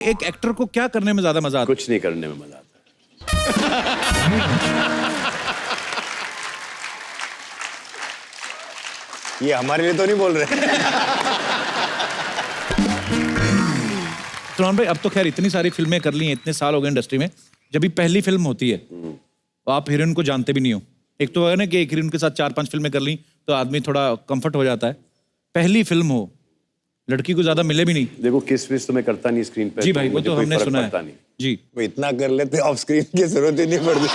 एक एक्टर को क्या करने में ज्यादा मजा आता है? कुछ नहीं करने में मजा आता ये हमारे लिए तो नहीं बोल रहे। सुनान भाई, अब तो खैर इतनी सारी फिल्में कर ली हैं, इतने साल हो गए इंडस्ट्री में। जब भी पहली फिल्म होती है तो आप हीरोइन को जानते भी नहीं हो। एक तो है ना कि एक हीरोइन के साथ 4-5 फिल्में कर ली तो आदमी थोड़ा कंफर्ट हो जाता है। पहली फिल्म हो, लड़की को ज्यादा मिले भी नहीं। देखो किस विश तो मैं करता नहीं स्क्रीन पे। जी भाई, वो तो हमने सुना है। नहीं। जी वो इतना कर लेते ऑफ स्क्रीन की जरूरत ही नहीं पड़ती।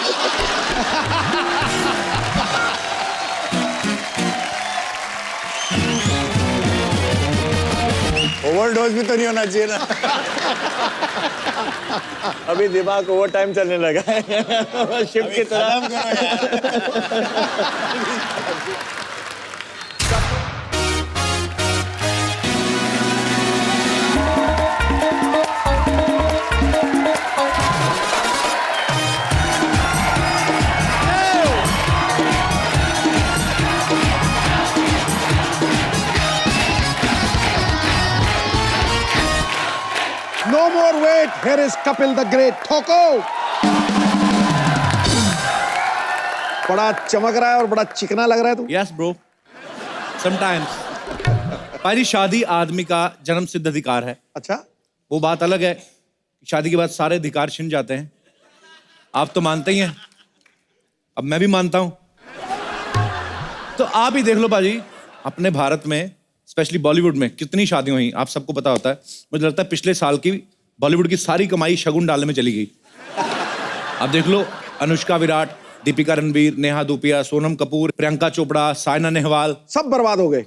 ओवरडोज भी तो नहीं होना चाहिए ना। अभी दिमाग ओवर टाइम चलने लगा है शिप की तरह। No more wait. Here is Kapil the Great. ठोको। बड़ा चमक रहा है और बड़ा चिकना लग रहा है तू। Yes bro, sometimes. भाई शादी आदमी का जन्म सिद्ध अधिकार है। अच्छा, वो बात अलग है, शादी के बाद सारे अधिकार छिन जाते हैं। आप तो मानते ही हैं, अब मैं भी मानता हूं। तो आप ही देख लो बाजी, अपने भारत में स्पेशली बॉलीवुड में कितनी शादियां हुई, आप सबको पता होता है। मुझे लगता है पिछले साल की बॉलीवुड की सारी कमाई शगुन डालने में चली गई। अब देख लो, अनुष्का विराट, दीपिका रणवीर, नेहा धूपिया, सोनम कपूर, प्रियंका चोपड़ा, साइना नेहवाल, सब बर्बाद हो गए।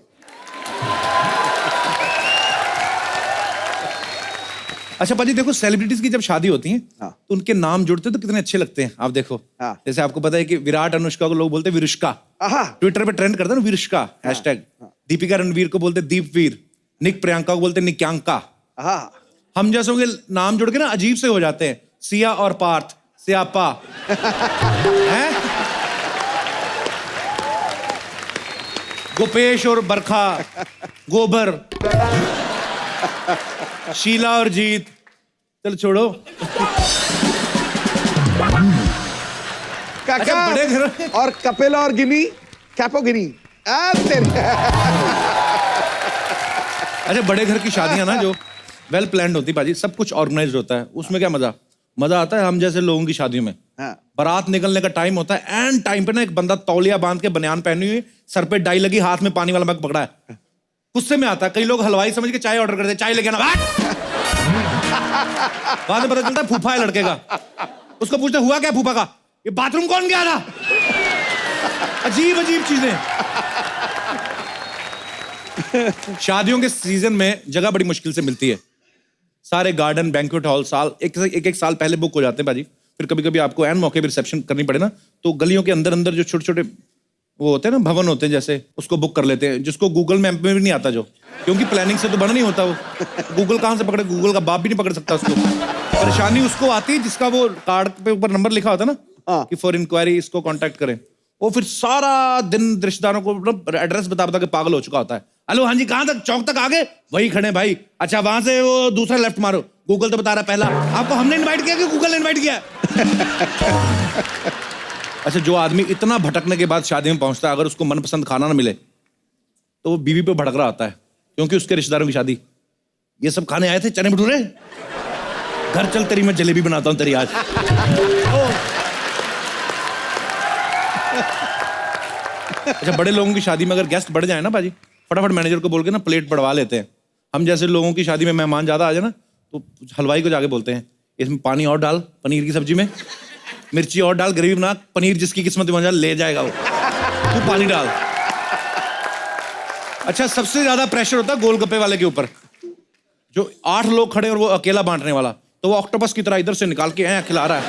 अच्छा पाजी देखो, सेलिब्रिटीज की जब शादी होती है हाँ। तो उनके नाम जुड़ते हैं तो कितने अच्छे लगते हैं। आप देखो हाँ। जैसे आपको पता है कि विराट अनुष्का को लोग बोलते हैं विरुष्का, आहा। ट्विटर पे ट्रेंड करता है ना विरुष्का हैशटैग। दीपिका रणवीर को बोलते दीपवीर, निक प्रियंका को बोलते निक्यांका। हाँ, हम जैसों के नाम जुड़ के ना अजीब से हो जाते हैं, सिया और पार्थ, सियापा हैं? गोपेश और बरखा, गोबर, शीला और जीत। चल छोड़ो। काका अच्छा, बड़े घर और कपिल और गिनी, कैपो गिनी। अच्छा, बड़े घर की शादियां ना जो वेल प्लान्ड होती बाजी, सब कुछ ऑर्गेनाइज्ड होता है, उसमें क्या मजा मजा आता है। हम जैसे लोगों की शादियों में हाँ। बारात निकलने का टाइम होता है, एंड टाइम पे ना एक बंदा तौलिया बांध के बनियान पहनी हुई, सर पे डाई लगी, हाथ में पानी वाला मग पकड़ा है, गुस्से में आता है। कई लोग हलवाई समझ के चाय ऑर्डर करते हैं, चाय लेके आना। बाद में पता चलता है फूफा है लड़के का। उसको पूछते हुआ क्या फूफा का, ये बाथरूम कौन गया था। अजीब अजीब चीजें। शादियों के सीजन में जगह बड़ी मुश्किल से मिलती है। सारे गार्डन, बैंक्वेट हॉल साल एक साल पहले बुक हो जाते हैं बाजी। फिर कभी कभी आपको एन मौके पे रिसेप्शन करनी पड़े ना, तो गलियों के अंदर अंदर जो छोटे छोटे वो होते हैं ना, भवन होते हैं जैसे, उसको बुक कर लेते हैं, जिसको गूगल मैप में भी नहीं आता, जो क्योंकि प्लानिंग से तो बना नहीं होता। वो गूगल कहाँ से पकड़े, गूगल का बाप भी नहीं पकड़ सकता उसको। परेशानी उसको आती है जिसका वो कार्ड पे ऊपर नंबर लिखा होता है ना कि फॉर इंक्वायरी इसको कांटेक्ट करें। वो फिर सारा दिन रिश्तेदारों को एड्रेस बता बता के पागल हो चुका होता है। हेलो, हाँ जी, कहाँ तक, चौक तक आगे, वही खड़े भाई। अच्छा, वहां से वो दूसरा लेफ्ट मारो, गूगल तो बता रहा पहला। आपको हमने इनवाइट किया कि गूगल ने इनवाइट किया? अच्छा, जो आदमी इतना भटकने के बाद शादी में पहुंचता है, अगर उसको मनपसंद खाना ना मिले तो वो बीवी पे भड़क रहा होता है, क्योंकि उसके रिश्तेदारों की शादी। ये सब खाने आए थे चने भटूरे, घर चल तेरी मैं जलेबी बनाता हूं तेरी आज। अच्छा, बड़े लोगों की शादी में अगर गेस्ट बढ़ जाए ना बाजी, फटाफट मैनेजर को बोल के ना प्लेट बढ़वा लेते हैं। हम जैसे लोगों की शादी में मेहमान ज्यादा आ जाए ना, तो हलवाई को जाके बोलते हैं इसमें पानी और डाल, पनीर की सब्जी में मिर्ची और डाल, ग्रेवी बना, पनीर जिसकी किस्मत में ले जाएगा वो, तू पानी डाल। अच्छा, सबसे ज्यादा प्रेशर होता है गोलगप्पे वाले के ऊपर, जो 8 लोग खड़े और वो अकेला बांटने वाला, तो वो ऑक्टोपस की तरह इधर से निकाल के खिला रहा है।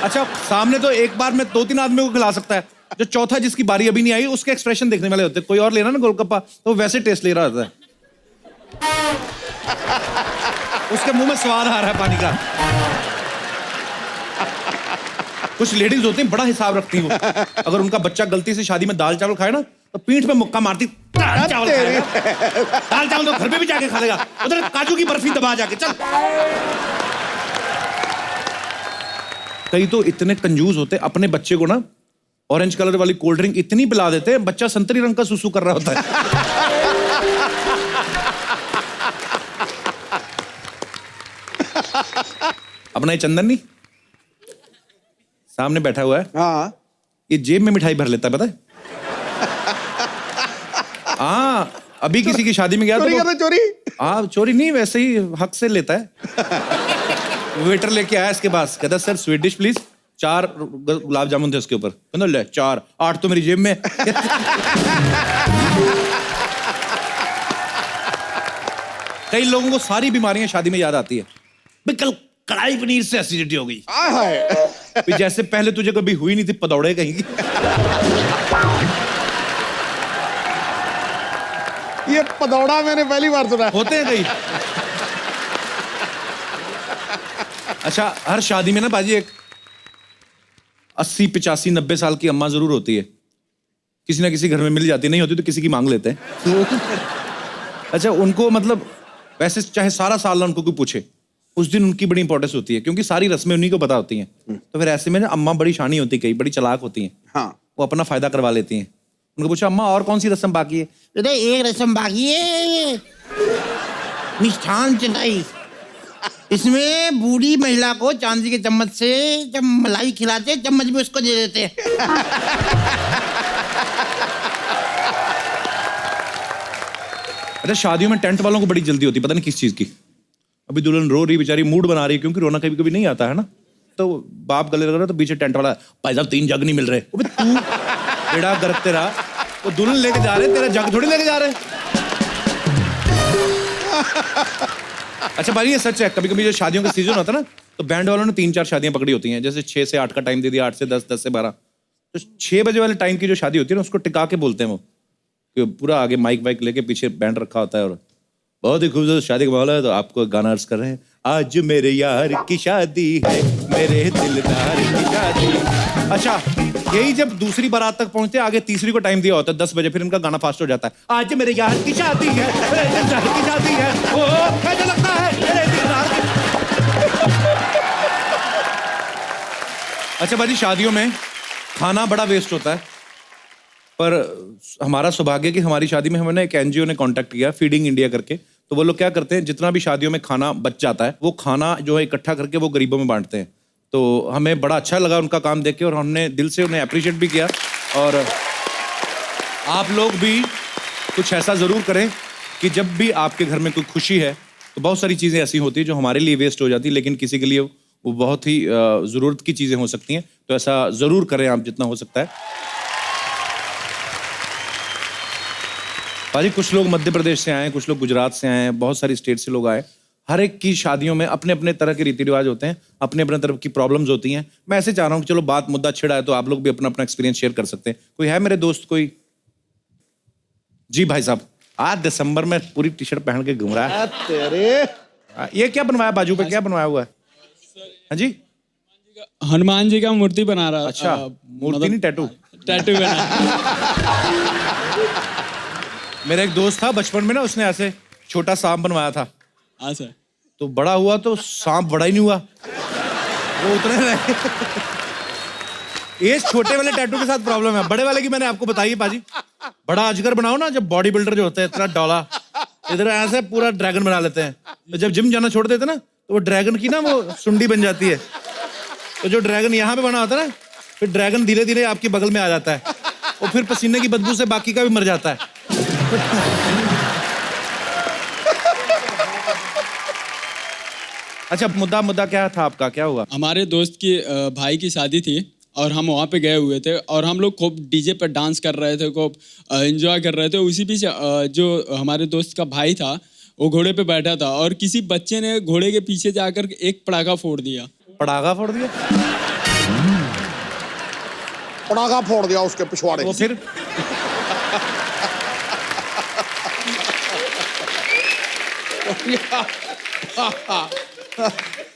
अच्छा, सामने तो एक बार में 2-3 आदमियों को खिला सकता है, जो चौथा जिसकी बारी अभी नहीं आई उसके एक्सप्रेशन देखने वाले होते हैं। कोई और लेना ना गोलगप्पा तो वैसे टेस्ट ले रहा होता है, उसके मुंह में स्वाद आ रहा है पानी का। कुछ लेडीज होती हैं बड़ा हिसाब रखती हैं वो, अगर उनका बच्चा गलती से शादी में दाल चावल खाए ना तो पीठ पे मुक्का मारती, दाल चावल खाएगा। दाल चावल तो घर पे भी जाके खा लेगा, उधर काजू की बर्फी दबा जाके चल। कई तो इतने कंजूस होते अपने बच्चे को ना ऑरेंज कलर वाली कोल्ड ड्रिंक इतनी पिला देते हैं बच्चा संतरी रंग का सुसु कर रहा होता है। अपना ये चंदन नहीं सामने बैठा हुआ है, हाँ ये जेब में मिठाई भर लेता है, पता है? हाँ, अभी किसी की शादी में गया चोरी तो कर रहे चोरी। हाँ, चोरी नहीं, वैसे ही हक से लेता है। वेटर लेके आया इसके पास, कहता sir sweet dish please, 4 gulab jamun थे उसके ऊपर, कहता ले 4, 8 तो मेरी जेब में। कई लोगों को सारी बीमारियां शादी में याद आती है, भाई कल कढ़ाई पनीर से एसिडिटी हो गई, आय हाय। भाई जैसे पहले तुझे कभी हुई नहीं थी, पदौड़े कहीं की। ये पदौड़ा मैंने पहली बार सुना। होते हैं कई। अच्छा, हर शादी में ना बाजी एक 80, 85, 90 साल की अम्मा जरूर होती है, किसी ना किसी घर में मिल जाती, नहीं होती तो किसी की मांग लेते हैं। अच्छा, उनको मतलब वैसे चाहे सारा साल ना उनको कोई पूछे, उस दिन उनकी बड़ी इंपॉर्टेंस होती है, क्योंकि सारी रस्में उन्हीं को पता होती हैं। तो फिर ऐसे में ना अम्मा बड़ी शानी होती है, कई बड़ी चालाक होती हैं, हाँ वो अपना फायदा करवा लेती हैं। उनको पूछा अम्मा और कौन सी रस्म बाकी है? अरे एक रस्म बाकी है, मिष्ठान चटाई। इसमें बूढ़ी महिला को चांदी के चम्मच से जब मलाई खिलाते चम्मच भी उसको दे देते हैं। अरे शादियों में टेंट वालों को बड़ी जल्दी होती है, पता नहीं किस चीज की। अभी दुल्हन रो रही बेचारी, मूड बना रही है, क्योंकि रोना कभी कभी नहीं आता है ना, तो बाप गले लग रहा है तो पीछे टेंट वाला, भाई साहब 3 जग नहीं मिल रहे। अबे तू बेड़ा गर्क तेरा, वो दुल्हन लेके जा रहे, तेरा जग थोड़ी लेके जा रहे। अच्छा भाई ये सच है, कभी कभी जो शादियों का सीजन होता है ना, तो बैंड वालों ने 3-4 शादियां पकड़ी होती हैं, जैसे 6 से 8 का टाइम दे दिया, 8 से 10, 10 से 12। तो 6 बजे वाले टाइम की जो शादी होती है ना, उसको टिका के बोलते हैं वो, कि पूरा आगे माइक वाइक लेके पीछे बैंड रखा होता है, और बहुत ही खूबसूरत शादी का माहौल है। तो आपको गाना अर्ज कर रहे हैं, आज मेरे यार की शादी है, मेरे दिलदार की शादी। अच्छा, यही जब दूसरी बारात तक पहुंचते, आगे तीसरी को टाइम दिया होता है 10 बजे, फिर इनका गाना फास्ट हो जाता है, आज मेरे यार की शादी है, मेरे दिलदार की शादी है, ओ कैसा लगता है मेरे दिलदार की। अच्छा भाजी, शादियों में खाना बड़ा वेस्ट होता है, पर हमारा सौभाग्य कि हमारी शादी में हमें एक एनजीओ ने कांटेक्ट किया, फीडिंग इंडिया करके। तो वो लोग क्या करते हैं, जितना भी शादियों में खाना बच जाता है, वो खाना जो है इकट्ठा करके वो गरीबों में बांटते हैं। तो हमें बड़ा अच्छा लगा उनका काम देख के, और हमने दिल से उन्हें अप्रिशिएट भी किया। और आप लोग भी कुछ ऐसा ज़रूर करें कि जब भी आपके घर में कोई खुशी है, तो बहुत सारी चीज़ें ऐसी होती हैं जो हमारे लिए वेस्ट हो जाती है, लेकिन किसी के लिए वो बहुत ही ज़रूरत की चीज़ें हो सकती हैं। तो ऐसा ज़रूर करें आप जितना हो सकता है। भाजी कुछ लोग मध्य प्रदेश से आए, कुछ लोग गुजरात से आए, बहुत सारी स्टेट से लोग आए। हर एक की शादियों में अपने अपने तरह के रीति रिवाज होते हैं, अपने अपने तरफ की प्रॉब्लम्स होती हैं। मैं ऐसे चाह रहा हूँ कि चलो बात मुद्दा छिड़ा है तो आप लोग भी अपना अपना एक्सपीरियंस शेयर कर सकते हैं। कोई है मेरे दोस्त कोई? जी भाई साहब, आज दिसंबर में पूरी टी शर्ट पहन के घूम रहा है। तेरे ये क्या बनवाया बाजू पे, क्या बनवाया हुआ है? हाँ जी, हनुमान जी का मूर्ति बना रहा। अच्छा, मूर्ति नहीं, टैटू। टैटू बना। मेरा एक दोस्त था बचपन में ना, उसने ऐसे छोटा सांप बनवाया था। हाँ सर। तो बड़ा हुआ तो सांप बड़ा ही नहीं हुआ, वो उतने रहे। ये छोटे वाले टैटू के साथ प्रॉब्लम है, बड़े वाले की मैंने आपको बताई है पाजी। बड़ा अजगर बनाओ ना, जब बॉडी बिल्डर जो होते हैं इतना डॉला, इधर ऐसे पूरा ड्रैगन बना लेते हैं। तो जब जिम जाना छोड़ देते ना, तो वो ड्रैगन की ना वो सुंडी बन जाती है। तो जो ड्रैगन यहाँ पे बना होता है ना, फिर ड्रैगन धीरे धीरे आपकी बगल में आ जाता है, और फिर पसीने की बदबू से बाकी का भी मर जाता है। अच्छा, मुद्दा क्या था आपका, क्या हुआ? हमारे दोस्त की भाई की शादी थी, और हम वहाँ पे गए हुए थे, और हम लोग खूब डीजे पर डांस कर रहे थे, खूब एंजॉय कर रहे थे। उसी बीच जो हमारे दोस्त का भाई था, वो घोड़े पे बैठा था, और किसी बच्चे ने घोड़े के पीछे जाकर एक पटाखा फोड़ दिया। पटाखा फोड़ दिया? पटाखा फोड़ दिया उसके पिछवाड़े। वो फिर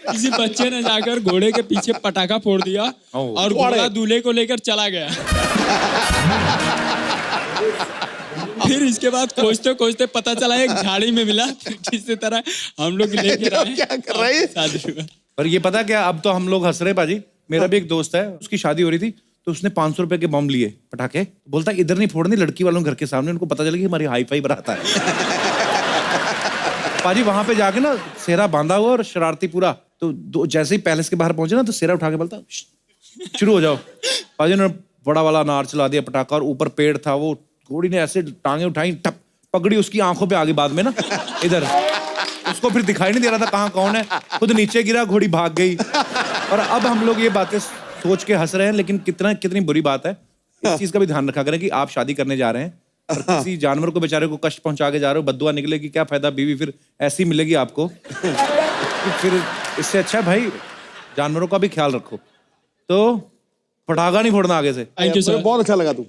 किसी बच्चे ने जाकर घोड़े के पीछे पटाखा फोड़ दिया, और घोड़ा दूल्हे को लेकर चला गया। फिर इसके बाद खोजते खोजते पता चला एक झाड़ी में मिला, जिस तरह हम लोग लेकर आए। क्या कर रहे हैं? शादी हुआ। पर ये पता क्या, अब तो हम लोग हंस रहे पाजी, मेरा भी एक दोस्त है, उसकी शादी हो रही थी तो उसने 500 रुपए के बम लिए पटाखे, बोलता इधर नहीं फोड़ने, लड़की वालों के घर के सामने, उनको पता चला कि हमारी हाई फाई बरात है। पाजी वहां पे जाके ना सेहरा बांधा हुआ और शरारती पूरा, तो जैसे ही पैलेस के बाहर पहुंचे ना तो सेहरा उठा के बोलता शुरू हो जाओ। पाजी ने बड़ा वाला अनार चला दिया पटाखा, और ऊपर पेड़ था, वो घोड़ी ने ऐसे टांगे उठाई, टप पकड़ी उसकी आंखों पे आगे बाद में ना इधर, उसको फिर दिखाई नहीं दे रहा था कहाँ कौन है, खुद नीचे गिरा, घोड़ी भाग गई। और अब हम लोग ये बातें सोच के हंस रहे हैं, लेकिन कितनी बुरी बात है। इस चीज का भी ध्यान रखा करें कि आप शादी करने जा रहे हैं और किसी जानवर को बेचारे को कष्ट पहुंचा के जा रहे हो, बद्दुआ निकलेगी, क्या फायदा, बीवी फिर ऐसी मिलेगी आपको। फिर इससे अच्छा भाई जानवरों का भी ख्याल रखो। तो पटाखा नहीं फोड़ना आगे से। थैंक यू मुझे सर। बहुत अच्छा लगा तू,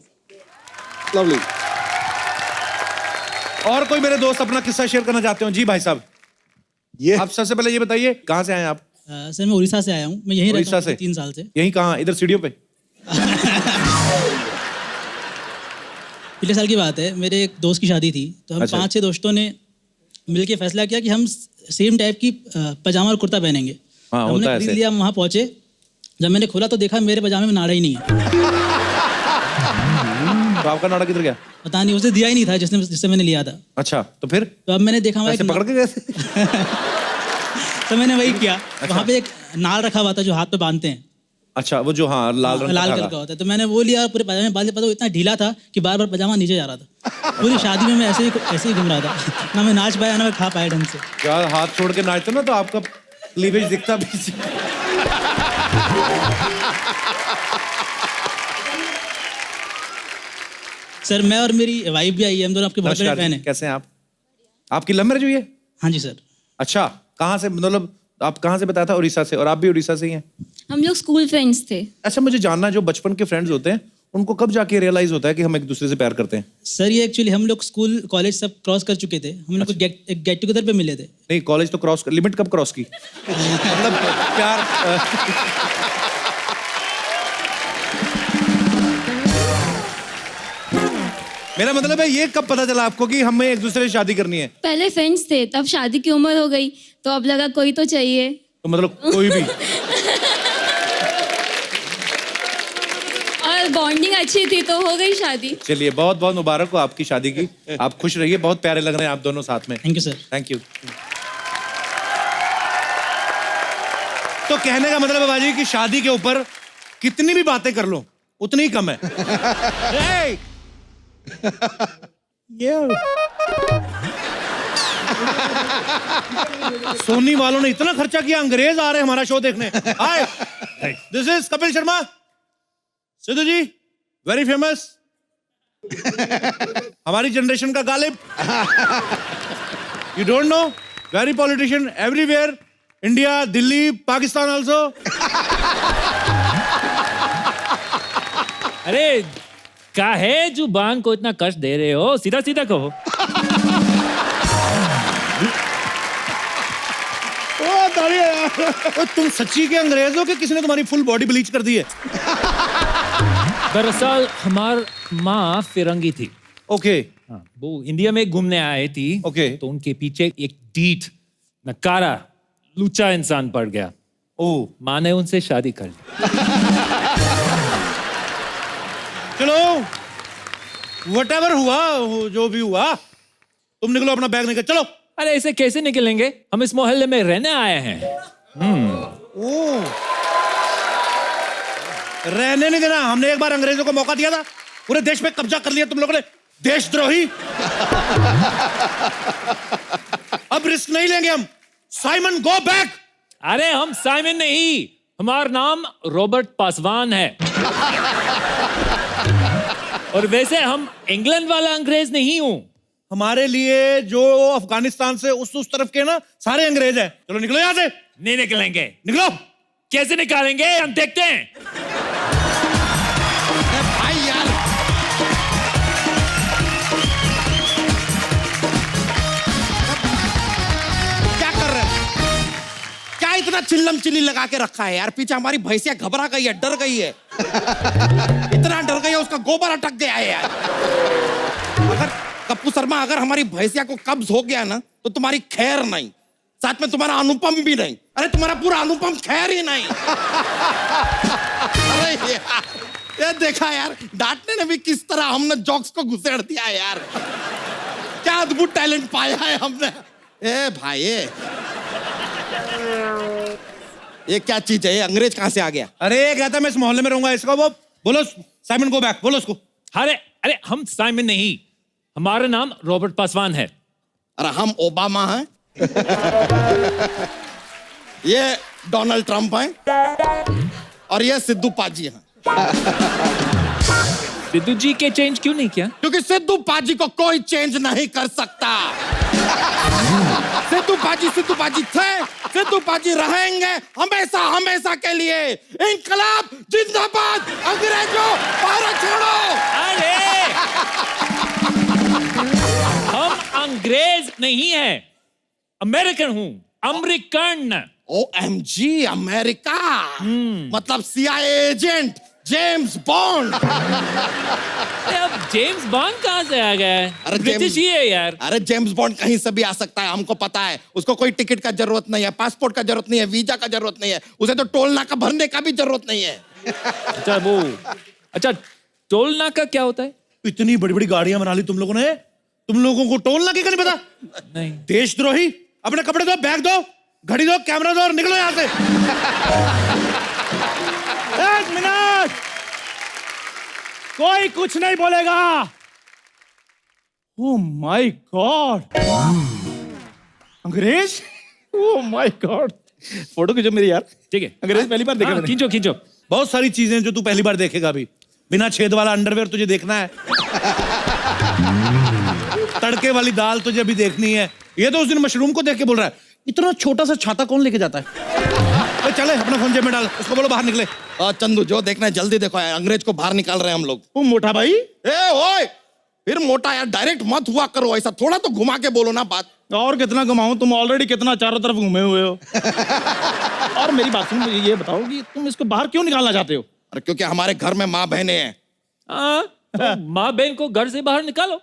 लवली। और कोई मेरे दोस्त अपना किस्सा शेयर करना चाहते हो? जी भाई साहब, ये आप सबसे पहले ये बताइए कहाँ से आए आप? सर मैं उड़ीसा से आया हूँ, मैं यहीं रहता उड़ीसा हूँ से? 3 साल से। यहीं कहाँ, इधर सीढ़ियों पे? पिछले साल की बात है, मेरे एक दोस्त की शादी थी, तो हम अच्छा। 5-6 दोस्तों ने मिलके फैसला किया कि हम सेम टाइप की पजामा और कुर्ता पहनेंगे। हाँ, हमने होता है खरीद ऐसे। लिया, हम वहाँ पहुंचे, जब मैंने खोला तो देखा मेरे पजामे में नाड़ा ही नहीं है। तो आपका नाड़ा किधर गया? पता नहीं, उसे दिया ही नहीं था जिससे मैंने लिया था। अच्छा, तो फिर तो अब मैंने देखा वहाँ ऐसे एक पकड़ के गए? तो मैंने वही किया, वहाँ पे एक नाल रखा हुआ था जो हाथ पे बांधते हैं, अच्छा, वो जो हाँ लाल रंग लाल का कलर धागा। का होता है, तो मैंने वो लिया और पूरे पजामे में बांध लिया। पता वो इतना ढीला था कि बार बार पजामा नीचे जा रहा था। पूरी शादी में मैं ऐसे ही घूम रहा था, ना मैं नाच पाया ना मैं खा पाया ढंग से। यार हाथ छोड़ के नाचते ना तो आपका क्लीवेज दिखता पीछे। सर मैं और मेरी वाइफ भी आई है, हम दोनों आपके बहुत बड़े नमस्कार फैन जी, हैं। कैसे हैं आप? आपकी लव मैरिज हुई है? हाँ जी सर। अच्छा, कहाँ से, मतलब आप कहाँ से बताया था? उड़ीसा से। और आप भी उड़ीसा से ही हैं? हम लोग स्कूल फ्रेंड्स थे। अच्छा, मुझे जानना है जो बचपन के फ्रेंड्स होते हैं उनको कब जाके रियलाइज होता है कि हम एक दूसरे से प्यार करते हैं? सर ये एक्चुअली हम लोग स्कूल कॉलेज सब क्रॉस कर चुके थे, हम लोग गेट टुगेदर पे मिले थे। नहीं, कॉलेज तो क्रॉस, लिमिट कब क्रॉस की? मतलब प्यार मेरा मतलब है ये कब पता चला आपको कि हमें एक दूसरे से शादी करनी है? पहले फ्रेंड्स थे, तब शादी की उम्र हो गई तो अब लगा कोई तो चाहिए। तो मतलब कोई भी? और बॉन्डिंग अच्छी थी तो हो गई शादी। चलिए, बहुत बहुत मुबारक हो आपकी शादी की। आप खुश रहिए, बहुत प्यारे लग रहे हैं आप दोनों साथ में। Thank you sir. Thank you. तो कहने का मतलब है बाजी कि शादी के ऊपर कितनी भी बातें कर लो उतनी ही कम है। Hey! सोनी वालों ने इतना खर्चा किया, अंग्रेज आ रहे हैं हमारा शो देखने। Hi, this is Kapil Sharma. Sidhu ji, very famous, हमारी जनरेशन का Ghalib. You don't know, very politician everywhere, India, Delhi, Pakistan also. अरे काहे जुबान को इतना कष्ट दे रहे हो? सीधा सीधा कहो। तो तुम सच्ची के अंग्रेज हो कि किसी ने तुम्हारी फुल बॉडी ब्लीच कर दी है? दरअसल हमार माँ फिरंगी थी। ओके। हाँ, वो इंडिया में घूमने आए थी। ओके। तो उनके पीछे एक डीठ नकारा लुच्चा इंसान पड़ गया। ओह, माँ ने उनसे शादी कर ली। चलो व्हाटएवर हुआ, जो भी हुआ, तुम निकलो, अपना बैग निकल चलो। अरे ऐसे कैसे निकलेंगे? हम इस मोहल्ले में रहने आए हैं। ओह, रहने नहीं देना। हमने एक बार अंग्रेजों को मौका दिया था, पूरे देश पे कब्जा कर लिया तुम लोगों ने, देशद्रोही। अब रिस्क नहीं लेंगे हम। Simon, go back. अरे हम साइमन नहीं, हमारा नाम रॉबर्ट पासवान है। और वैसे हम इंग्लैंड वाला अंग्रेज नहीं हूं। हमारे लिए जो अफगानिस्तान से उस तरफ के ना सारे अंग्रेज हैं। चलो निकलो यहां से। नहीं निकलेंगे। निकलो। कैसे निकालेंगे? हम देखते हैं। भाई यार, क्या कर रहे हो? क्या इतना चिल्लम चिल्ली लगा के रखा है यार? पीछे हमारी भैंसिया घबरा गई है, डर गई है। इतना डर गई है, उसका गोबर अटक गया है यार। अगर कप्पू शर्मा, अगर हमारी भैंसिया को कब्ज हो गया ना तो तुम्हारी खैर नहीं, साथ में तुम्हारा अनुपम भी नहीं। अरे तुम्हारा पूरा अनुपम खैर ही नहीं। अरे यार, ये देखा यार, डांटने ने भी किस तरह हमने जोक्स को घुसेड़ दिया यार। क्या अद्भुत टैलेंट पाया है हमने। ए भाई ये क्या चीज है? ये अंग्रेज कहां से आ गया? अरे ये कहता मैं इस मोहल्ले में रहूंगा, इसको वो बोलो साइमन गो बैक, बोलो उसको। अरे अरे हम साइमन नहीं, हमारा नाम रॉबर्ट पासवान है। अरे हम ओबामा हैं। ये डोनाल्ड ट्रंप हैं और ये सिद्धू पाजी हैं। सिद्धू जी के चेंज क्यों नहीं किया? क्योंकि सिद्धू पाजी को कोई चेंज नहीं कर सकता। सिद्धू पाजी थे, सिद्धू पाजी रहेंगे हमेशा हमेशा के लिए। इंकलाब जिंदाबाद, अंग्रेजों भारत छोड़ो। अरे हम अंग्रेज नहीं है, अमेरिकन हूं, अमेरिकन। OMG अमेरिका, मतलब CIA एजेंट जेम्स बॉन्ड। अरे अब जेम्स बॉन्ड कहां से आ गया है? अरे ब्रिटिश ही है यार। अरे जेम्स बॉन्ड कहीं से भी आ सकता है, हमको पता है। उसको कोई टिकट का जरूरत नहीं है, पासपोर्ट का जरूरत नहीं है, वीजा का जरूरत नहीं है, उसे तो टोल नाका भरने का भी जरूरत नहीं है। अच्छा टोल नाका क्या होता है? इतनी बड़ी बड़ी गाड़ियां बना ली तुम लोगों ने, तुम लोगों को टोल नाके का नहीं पता? नहीं। देशद्रोही, अपने कपड़े दो, बैग दो, घड़ी दो, कैमरा दो और निकलो यहां से। एक मिनट, कोई कुछ नहीं बोलेगा। ओह माय गॉड, अंग्रेज। ओह माय गॉड, फोटो खींचो मेरी यार। ठीक है, अंग्रेज पहली बार देखा मैंने। खींचो खींचो। बहुत सारी चीजें जो तू पहली बार देखेगा अभी। बिना छेद वाला अंडरवेयर तुझे देखना है, तड़के वाली दाल तुझे अभी देखनी है। ये तो उस दिन मशरूम को देख के बोल रहा है इतना छोटा सा छाता कौन लेके जाता है। चले अपना फोन जेब में डाल, उसको बोलो बाहर निकले। चंदू जो देखना है जल्दी देखो, अंग्रेज को बाहर निकाल रहे हैं हम लोग। वो मोटा भाई, ए ओए, फिर मोटा यार, डायरेक्ट मत हुआ करो ऐसा, थोड़ा तो घुमा के बोलो ना बात। और कितना घुमाऊं, तुम ऑलरेडी कितना चारों तरफ घूमे हुए हो। और मेरी बात सुन, मुझे ये बताओ कि तुम इसको बाहर क्यों निकालना चाहते हो? अरे क्योंकि हमारे घर में माँ बहनें हैं। तो माँ बहन को घर से बाहर निकालो।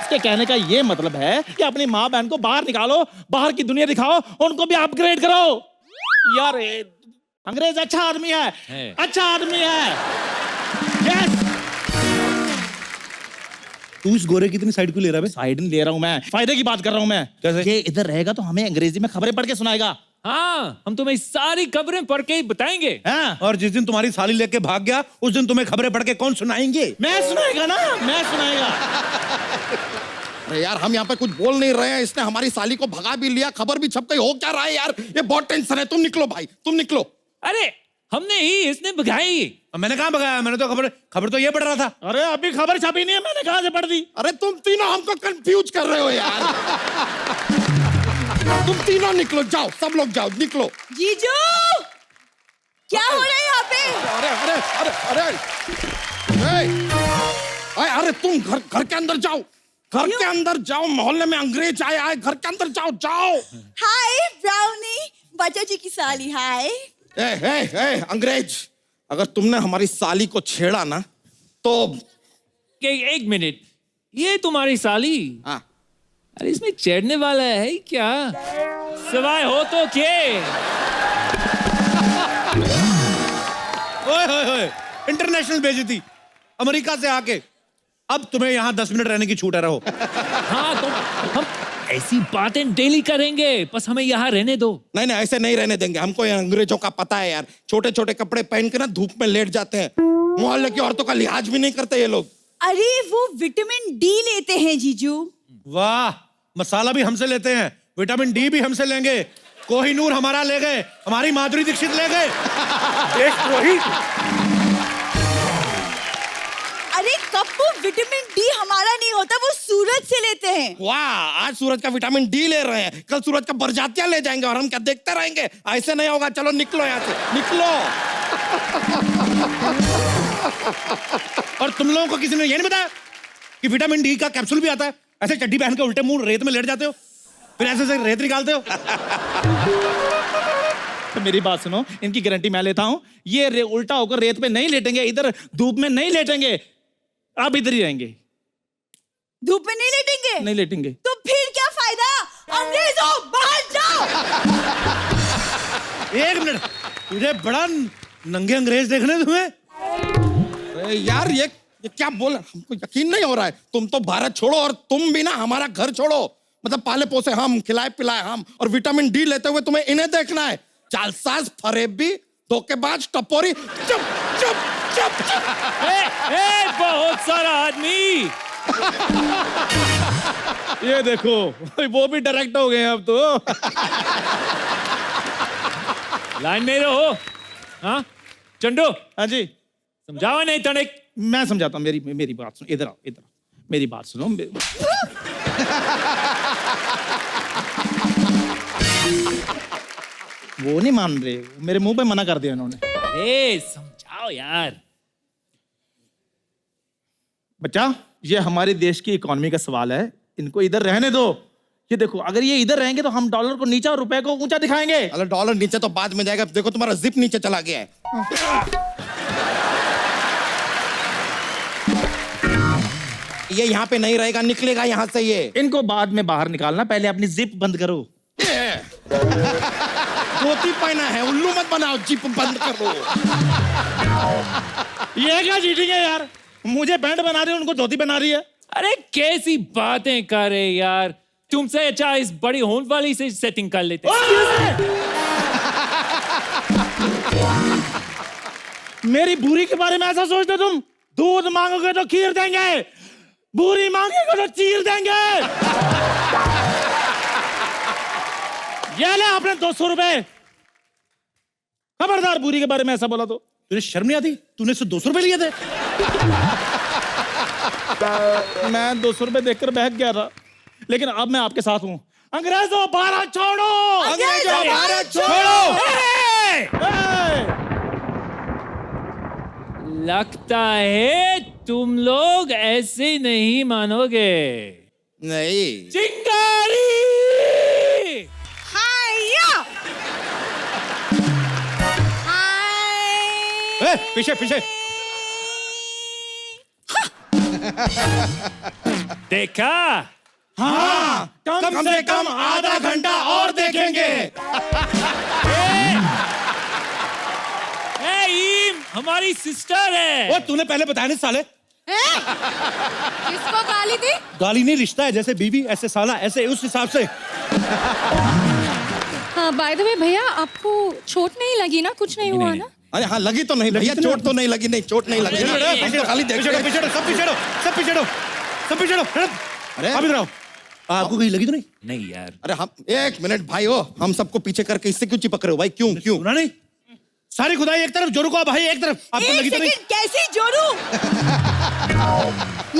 इसके कहने का ये मतलब है कि अपनी माँ बहन को बाहर निकालो, बाहर की दुनिया दिखाओ, उनको भी अपग्रेड करो। यार अंग्रेज अच्छा आदमी है। अच्छा आदमी है। यस। तू इस गोरे की इतनी साइड क्यों ले रहा है? साइड नहीं ले रहा हूं मैं, फायदे की बात कर रहा हूं मैं। कैसे? ये इधर रहेगा तो हमें अंग्रेजी में खबरें पढ़ के सुनाएगा। हाँ, हम तुम्हें सारी खबरें पढ़ के ही बताएंगे। हाँ? और जिस दिन तुम्हारी साली लेके भाग गया उस दिन तुम्हें खबरें पढ़ के कौन सुनाएंगे? मैं सुनाएगा ना, मैं सुनाएगा। अरे यार हम यहाँ पे कुछ बोल नहीं रहे हैं, इसने हमारी साली को भगा भी लिया, खबर भी छप गई, हो क्या रहा है यार? ये बहुत टेंशन है। तुम निकलो भाई, तुम निकलो। अरे हमने ही, इसने भगाई। मैंने कहाँ भगाया? मैंने तो खबर तो ये पढ़ रहा था। अरे अभी खबर छपी नहीं है, मैंने कहां से पढ़ दी? अरे तुम तीनों हमको कंफ्यूज कर रहे हो यार। तुम तीनों निकलो, जाओ, सब लोग जाओ, निकलो। जीजू, क्या हो रहा है यहाँ पे? अरे अरे अरे अरे अरे तुम घर के अंदर जाओ, घर के अंदर जाओ। मोहल्ले में अंग्रेज आए आए, घर के अंदर जाओ, जाओ। हाय ब्राउनी, बच्चा जी की साली। हाय। ए अंग्रेज, अगर तुमने हमारी साली को छेड़ा ना तो एक मिनट, ये तुम्हारी साली? हाँ। अरे इसमें चढ़ने वाला है क्या? सवाए हो तो के। ओए इंटरनेशनल बेइज्जती, अमेरिका से आके। अब तुम्हें यहाँ 10 मिनट रहने की छूट है, रहो। हाँ तो हम ऐसी बातें डेली करेंगे, बस हमें यहाँ रहने दो। नहीं नहीं, ऐसे नहीं रहने देंगे। हमको ये अंग्रेजों का पता है यार, छोटे छोटे कपड़े पहन के ना धूप में लेट जाते हैं, मोहल्ले की औरतों का लिहाज भी नहीं करते ये लोग। अरे वो विटामिन डी लेते हैं जीजू। वाह, मसाला भी हमसे लेते हैं, विटामिन डी भी हमसे लेंगे। कोहिनूर हमारा ले गए, हमारी माधुरी दीक्षित ले गए। देशद्रोही। अरे कप्पू, विटामिन डी हमारा नहीं होता, वो सूरज से लेते हैं। वाह, आज सूरज का विटामिन डी ले रहे हैं, कल सूरज का बरजातियां ले जाएंगे और हम क्या देखते रहेंगे? ऐसे नहीं होगा। चलो निकलो यहाँ से, निकलो। और तुम लोगों को किसी ने ये नहीं बताया कि विटामिन डी का कैप्सूल भी आता है? ऐसे चड्डी पहन के उल्टे मुंह रेत में लेट जाते हो, फिर ऐसे से रेत निकालते हो। तो मेरी बात सुनो, इनकी गारंटी मैं लेता हूं, ये उल्टा होकर रेत पे नहीं लेटेंगे, इधर धूप में नहीं लेटेंगे, अब इधर ही रहेंगे। धूप में नहीं लेटेंगे? नहीं लेटेंगे। तो फिर क्या फायदा? अंग्रेजों बाहर जाओ। एक मिनट, तुझे बड़ा नंगे अंग्रेज देखने तुम्हें? अरे यार ये क्या बोल, हमको यकीन नहीं हो रहा है। तुम तो भारत छोड़ो और तुम भी ना हमारा घर छोड़ो। मतलब पाले पोसे हम, खिलाए पिलाए हम, और विटामिन डी लेते हुए तुम्हें इन्हें देखना है। जालसाज, फरेबी, धोखेबाज, टपोरी। चुप चुप चुप चुप। ए, बहुत सारा आदमी। ये देखो वो भी डायरेक्ट हो गए हैं अब तो। लाइन में रहो। हाँ चंडू, हाँ जी, समझाओ नहीं तनिक। मैं समझाता हूँ। मेरी बात सुनो, इधर आओ, इधर आओ। मेरी बात सुनो। वो नहीं मान रहे, मेरे मुंह पे मना कर दिया इन्होंने। ए, समझाओ यार। बच्चा, ये हमारे देश की इकोनॉमी का सवाल है, इनको इधर रहने दो। ये देखो, अगर ये इधर रहेंगे तो हम डॉलर को नीचा और रुपए को ऊंचा दिखाएंगे। अरे डॉलर नीचे तो बाद में जाएगा। देखो तुम्हारा जिप नीचे चला गया है। ये यहाँ पे नहीं रहेगा, निकलेगा यहाँ से ये। इनको बाद में बाहर निकालना, पहले अपनी जिप बंद करो। धोती पहना है, उल्लू मत बनाओ, जिप बंद करो। ये क्या चीटिंग है यार? मुझे पैंट बना रही है, उनको धोती बना रही है। अरे कैसी बातें कर रहे यार, तुमसे अच्छा इस बड़ी होन वाली से सेटिंग कर लेते। मेरी बूरी के बारे में ऐसा सोचते तुम? दूध मांगोगे तो खीर देंगे, बूरी मांगोगे तो चीर देंगे। ये ले अपने 200 रुपए। खबरदार बूरी के बारे में ऐसा बोला तो। तुझे शर्म नहीं आती? तूने उससे 200 रुपए लिए थे? मैं 200 रुपए देखकर बहक गया था, लेकिन अब मैं आपके साथ हूं। अंग्रेजों भारत छोड़ो! अंग्रेजों भारत छोड़ो! लगता है तुम लोग ऐसे नहीं मानोगे। नहीं। चिंगारी! पीछे पीछे। देखा? हाँ, कम से कम आधा घंटा और देखेंगे। ईम हमारी सिस्टर है। वो तूने पहले बताया नहीं साले? किसको गाली दी? गाली नहीं, रिश्ता है। जैसे बीवी ऐसे साला, ऐसे उस हिसाब से। हाँ, बाय द वे भैया, आपको चोट नहीं लगी ना? कुछ नहीं हुआ ना? अरे हाँ, लगी तो नहीं भैया, चोट तो नहीं लगी। नहीं, चोट नहीं लगी। हम तो खाली देख रहे हैं। सब पीछे अरे आप इधर आओ। आपको कहीं लगी तो नहीं? नहीं यार। अरे हम, एक मिनट भाई हो, हम सबको पीछे करके इससे क्यों चिपक रहे हो भाई? क्यों क्यों? सुना नहीं? सारी खुदाई एक तरफ, जोरू को भाई एक तरफ। आपको लगी तो नहीं? कैसी जोरू?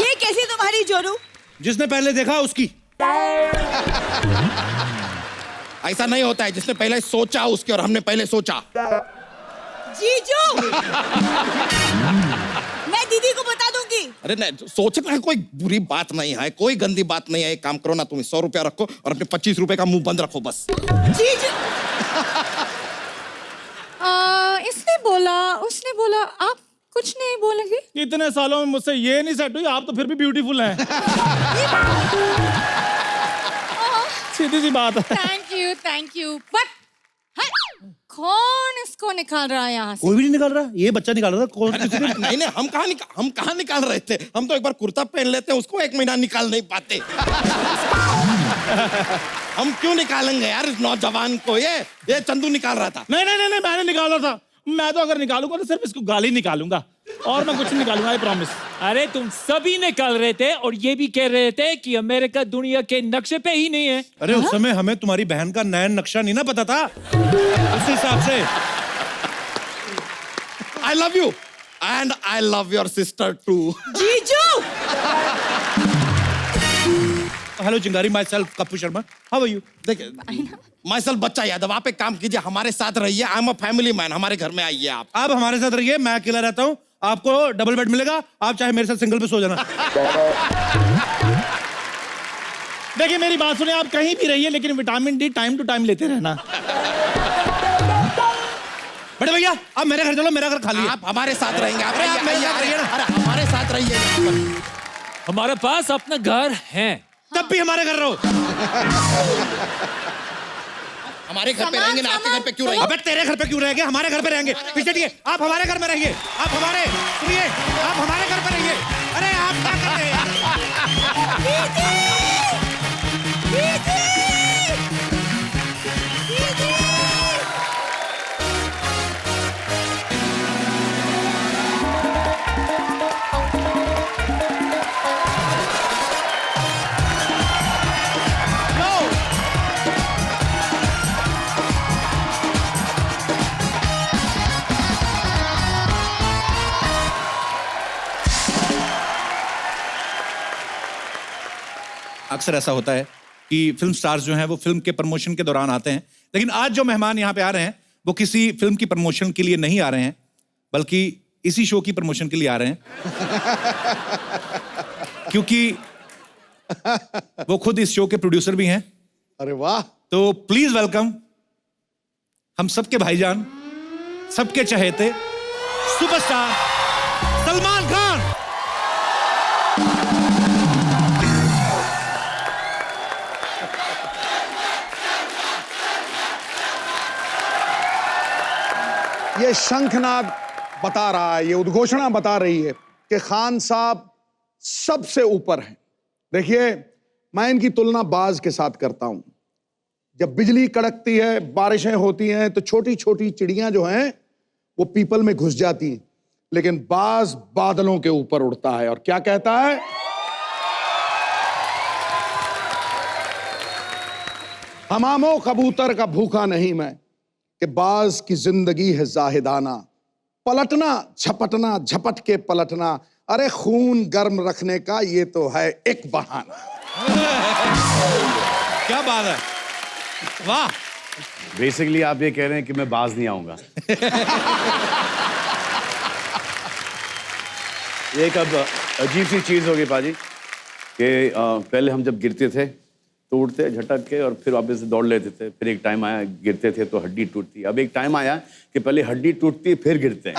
ये कैसी तुम्हारी जोरू? जिसने पहले देखा उसकी। ऐसा नहीं होता है, जिसने पहले सोचा उसके, और हमने पहले सोचा। जीजू, मैं दीदी को बता दूंगी। अरे नहीं, सोचना है कोई बुरी बात नहीं है, कोई गंदी बात नहीं है। एक काम करो ना, तुम 100 रुपया रखो और अपने 25 रुपए का मुंह बंद रखो बस। जीजू, उसने बोला आप कुछ नहीं बोलेंगे? इतने सालों में मुझसे ये नहीं सेट हुई, आप तो फिर भी ब्यूटीफुल हैं। सीधी सी बात है। Thank you. बट कौन इसको निकाल रहा है यहाँ से? कोई भी नहीं निकाल रहा, ये बच्चा निकाल रहा। कौन? नहीं नहीं, हम कहाँ निकाल रहे थे? हम तो एक बार कुर्ता पहन लेते हैं, उसको 1 महीना निकाल नहीं पाते। हम क्यों निकालेंगे यार इस नौजवान को? ये चंदू निकाल रहा था। नहीं, मैंने निकाला था। मैं तो अगर निकालूंगा तो सिर्फ इसको गाली निकालूंगा, और मैं कुछ नहीं निकालूंगा, आई प्रॉमिस। अरे तुम सभी निकाल रहे थे और ये भी कह रहे थे कि अमेरिका दुनिया के नक्शे पे ही नहीं है। अरे उस समय हमें तुम्हारी बहन का नयन नक्शा नहीं ना पता था, उस हिसाब से। I love you and I love your sister too. जीजू, hello Chingari, myself Kappu Sharma. How are you? देखिए, माई सेल्फ बच्चा यादव, आप एक काम कीजिए, हमारे साथ रहिए। I am a family man, हमारे घर में आइए आप। आप हमारे साथ रहिए, मैं अकेला रहता हूँ, आपको डबल बेड मिलेगा, आप चाहे मेरे साथ सिंगल पे सो जाना। देखिए मेरी बात सुनिए, आप कहीं भी रहिए, लेकिन vitamin D time to time लेते रहना। बड़े भैया आप मेरे घर चलो, मेरा घर खाली है। आप हमारे साथ रहेंगे। आप अरे आप मेरे साथ रहिए ना। अरे हमारे साथ रहिए। हमारे पास अपना घर है। तब भी हमारे घर रहो। हमारे घर पे रहेंगे ना, आपके घर पे क्यों रहेंगे? अबे तेरे घर पे क्यों रहेंगे? हमारे घर पे रहेंगे। पीछे हटिए, आप हमारे घर में रहिए। आप हमारे, सुनिए, आप हमारे घर पे रहिए। अरे आप क्या कर रहे हैं? अक्सर ऐसा होता है कि फिल्म स्टार्स जो हैं वो फिल्म के प्रमोशन के दौरान आते हैं, लेकिन आज जो मेहमान यहाँ पे आ रहे हैं वो किसी फिल्म की प्रमोशन के लिए नहीं आ रहे हैं, बल्कि इसी शो की प्रमोशन के लिए आ रहे हैं। क्योंकि वो खुद इस शो के प्रोड्यूसर भी हैं। अरे वाह। तो प्लीज वेलकम हम सबके भाईजान, सबके चहेते सुपरस्टार सलमान खान। ये शंखनाद बता रहा है, ये उद्घोषणा बता रही है कि खान साहब सबसे ऊपर हैं। देखिए, मैं इनकी तुलना बाज के साथ करता हूं। जब बिजली कड़कती है, बारिशें होती हैं, तो छोटी छोटी चिड़ियां जो हैं वो पीपल में घुस जाती हैं, लेकिन बाज बादलों के ऊपर उड़ता है और क्या कहता है? हमामो कबूतर का भूखा नहीं मैं, कि बाज की जिंदगी है जाहिदाना, पलटना झपटना झपट के पलटना, अरे खून गर्म रखने का ये तो है एक बहाना। क्या बात है, वाह। बेसिकली आप ये कह रहे हैं कि मैं बाज नहीं आऊंगा। ये एक अब अजीब सी चीज होगी पाजी कि पहले हम जब गिरते थे तो उठते झटक के और फिर वापस से दौड़ लेते थे, फिर एक टाइम आया गिरते थे तो हड्डी टूटती, अब एक टाइम आया कि पहले हड्डी टूटती फिर गिरते हैं।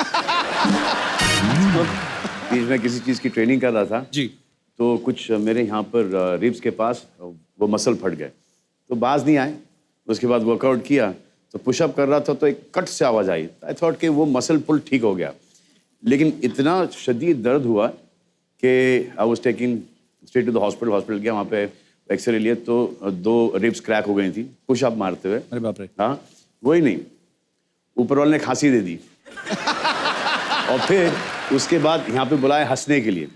तो बीच में किसी चीज की ट्रेनिंग कर रहा था जी, तो कुछ मेरे यहाँ पर रिब्स के पास वो मसल फट गए, तो बाज नहीं आए। उसके बाद वर्कआउट किया तो पुशअप कर रहा था तो एक कट से आवाज़ आई। आई थॉट कि वो मसल पुल ठीक हो गया, लेकिन इतना शदीद दर्द हुआ कि I was taking straight to the hospital गया, वहाँ पे एक्सरे लिए तो 2 रिब्स क्रैक हो गई थी पुशअप मारते हुए। अरे बाप रे। हाँ, वही नहीं, ऊपर वाले ने खांसी दे दी और फिर उसके बाद यहाँ पे बुलाया हंसने के लिए,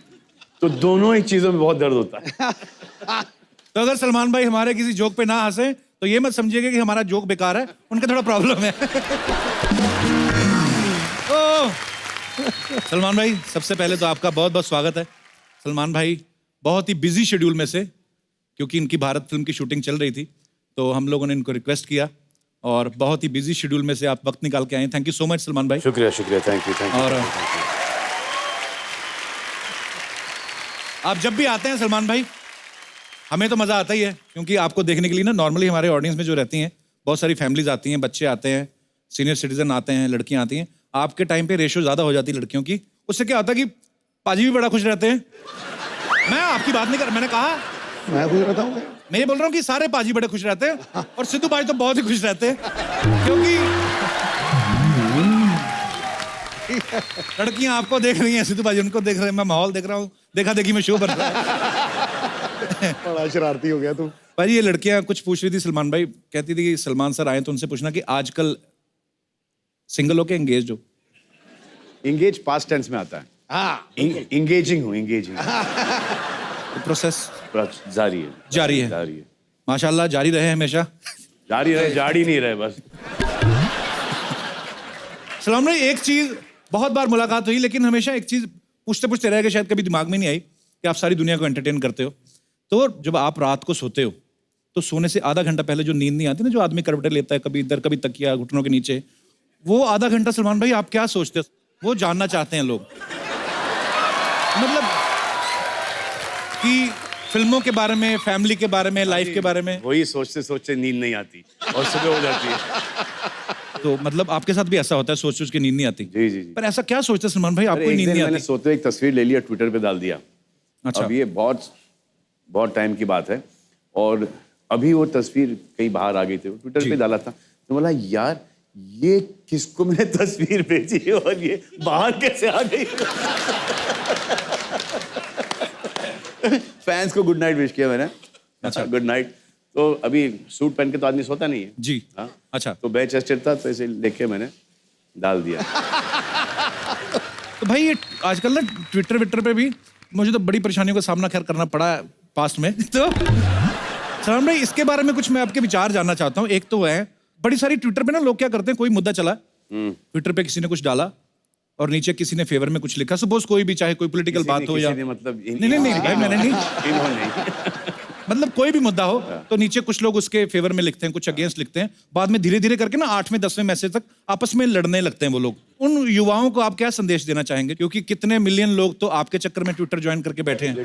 तो दोनों ही चीज़ों में बहुत दर्द होता है। तो अगर सलमान भाई हमारे किसी जोक पे ना हंसे तो ये मत समझिएगा कि हमारा जोक बेकार है, उनका थोड़ा प्रॉब्लम है। सलमान भाई, सबसे पहले तो आपका बहुत बहुत स्वागत है। सलमान भाई बहुत ही बिजी शेड्यूल में से, क्योंकि इनकी भारत फिल्म की शूटिंग चल रही थी, तो हम लोगों ने इनको रिक्वेस्ट किया और बहुत ही बिजी शेड्यूल में से आप वक्त निकाल के आए। Thank you so much Salman भाई। शुक्रिया शुक्रिया, थैंक यू। और आप जब भी आते हैं सलमान भाई, हमें तो मज़ा आता ही है, क्योंकि आपको देखने के लिए ना नॉर्मली हमारे ऑडियंस में जो रहती हैं बहुत सारी फैमिलीज आती हैं, बच्चे आते हैं, सीनियर सिटीजन आते हैं, लड़कियां आती हैं। आपके टाइम पे रेशो ज़्यादा हो जाती है लड़कियों की, उससे क्या होता है कि पाजी भी बड़ा खुश रहते हैं। मैं आपकी बात नहीं कर, मैंने कहा मैं खुश रहता हूँ, मैं ये बोल रहा हूँ कि सारे पाजी बड़े खुश रहते हैं और सिद्धू भाई तो बहुत ही खुश रहते हैं, क्योंकि लड़कियां आपको देख रही हैं, सिद्धू भाई उनको देख रहे हैं, मैं माहौल देख रहा हूँ, देखा देखी में शो बन रहा है। बड़ा शरारती हो गया तू। भाई ये लड़कियां कुछ पूछ रही थी सलमान भाई, कहती थी कि सलमान सर आए तो उनसे पूछना कि आजकल सिंगल हो के एंगेज हो? इंगेज पास्ट टेंस में आता है। हाँ, इंगेजिंग हूँ, इंगेजिंग प्रोसेस जारी है, जारी है, जारी है, माशाल्लाह जारी रहे हमेशा। जारी रहे, जारी नहीं रहे बस। सलमान भाई एक चीज, बहुत बार मुलाकात हुई, लेकिन हमेशा एक चीज पूछते पूछते रह गए, शायद कभी दिमाग में नहीं आई कि आप सारी दुनिया को एंटरटेन करते हो। तो जब आप रात को सोते हो तो सोने से आधा घंटा पहले जो नींद नहीं आती ना, जो आदमी करवटें लेता है, कभी इधर कभी तकिया घुटनों के नीचे, वो आधा घंटा सलमान भाई आप क्या सोचते हो? वो जानना चाहते हैं लोग, मतलब कि फिल्मों के बारे में, फैमिली के बारे में, लाइफ के बारे में। वही सोचते सोचते नींद नहीं आती और सुबह हो जाती है। तो मतलब आपके साथ भी ऐसा होता है, सोच सोच के नींद नहीं आती? जी जी जी। पर ऐसा क्या सोचते हैं सलमान भाई, आपको एक नींद दिन नहीं मैंने आती? सोते एक तस्वीर ले लिया, ट्विटर पे डाल दिया अच्छा। अब ये बहुत बहुत टाइम की बात है, और अभी वो तस्वीर कहीं बाहर आ गई थी, ट्विटर पे डाला था, तो बोला यार ये किसको मैंने तस्वीर भेजी और ये बाहर कैसे आ गई। फैंस को गुड नाइट विश किया मैंने। अच्छा, गुड नाइट। तो अभी सूट पहन के तो आदमी सोता नहीं है जी। हाँ, अच्छा, तो बेड चेस्टेड था, तो ऐसे लेके मैंने डाल दिया। तो भाई ये आजकल ना ट्विटर विटर पे भी मुझे तो बड़ी परेशानियों का सामना खैर करना पड़ा पास्ट में। तो सलमान भाई इसके बारे में कुछ मैं आपके विचार जानना चाहता हूँ। एक तो है बड़ी सारी ट्विटर पे ना लोग क्या करते हैं, कोई मुद्दा चला ट्विटर पे, किसी ने कुछ डाला और नीचे किसी ने फेवर में कुछ लिखा, सपोज कोई भी, चाहे कोई पॉलिटिकल बात हो या मतलब नहीं भाई मैंने नहीं मतलब कोई भी मुद्दा हो, तो नीचे कुछ लोग उसके फेवर में लिखते हैं, कुछ अगेंस्ट लिखते हैं, बाद में धीरे धीरे करके ना 8वें 10वें मैसेज तक आपस में लड़ने लगते हैं वो लोग। उन युवाओं को आप क्या संदेश देना चाहेंगे, क्योंकि कितने मिलियन लोग तो आपके चक्कर में ट्विटर ज्वाइन करके बैठे हैं।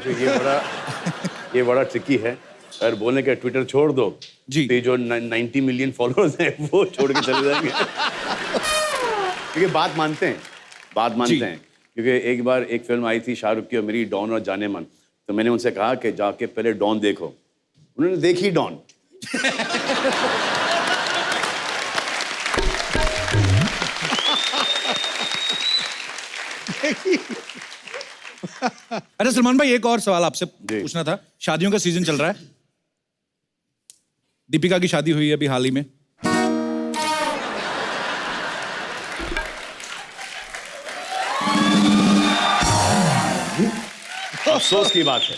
ये बड़ा ट्रिकी है। अगर बोलने का ट्विटर छोड़ दो जी, तो जो 90 मिलियन फॉलोअर्स हैं वो छोड़ के चले जाएंगे। क्योंकि बात मानते हैं क्योंकि एक बार एक फिल्म आई थी शाहरुख की और मेरी, डॉन और जाने मन, तो मैंने उनसे कहा कि जाके पहले डॉन देखो, उन्होंने देखी डॉन। अरे सलमान भाई एक और सवाल आपसे पूछना था। शादियों का सीजन चल रहा है, दीपिका की शादी हुई है अभी हाल ही में। अफसोस की बात है,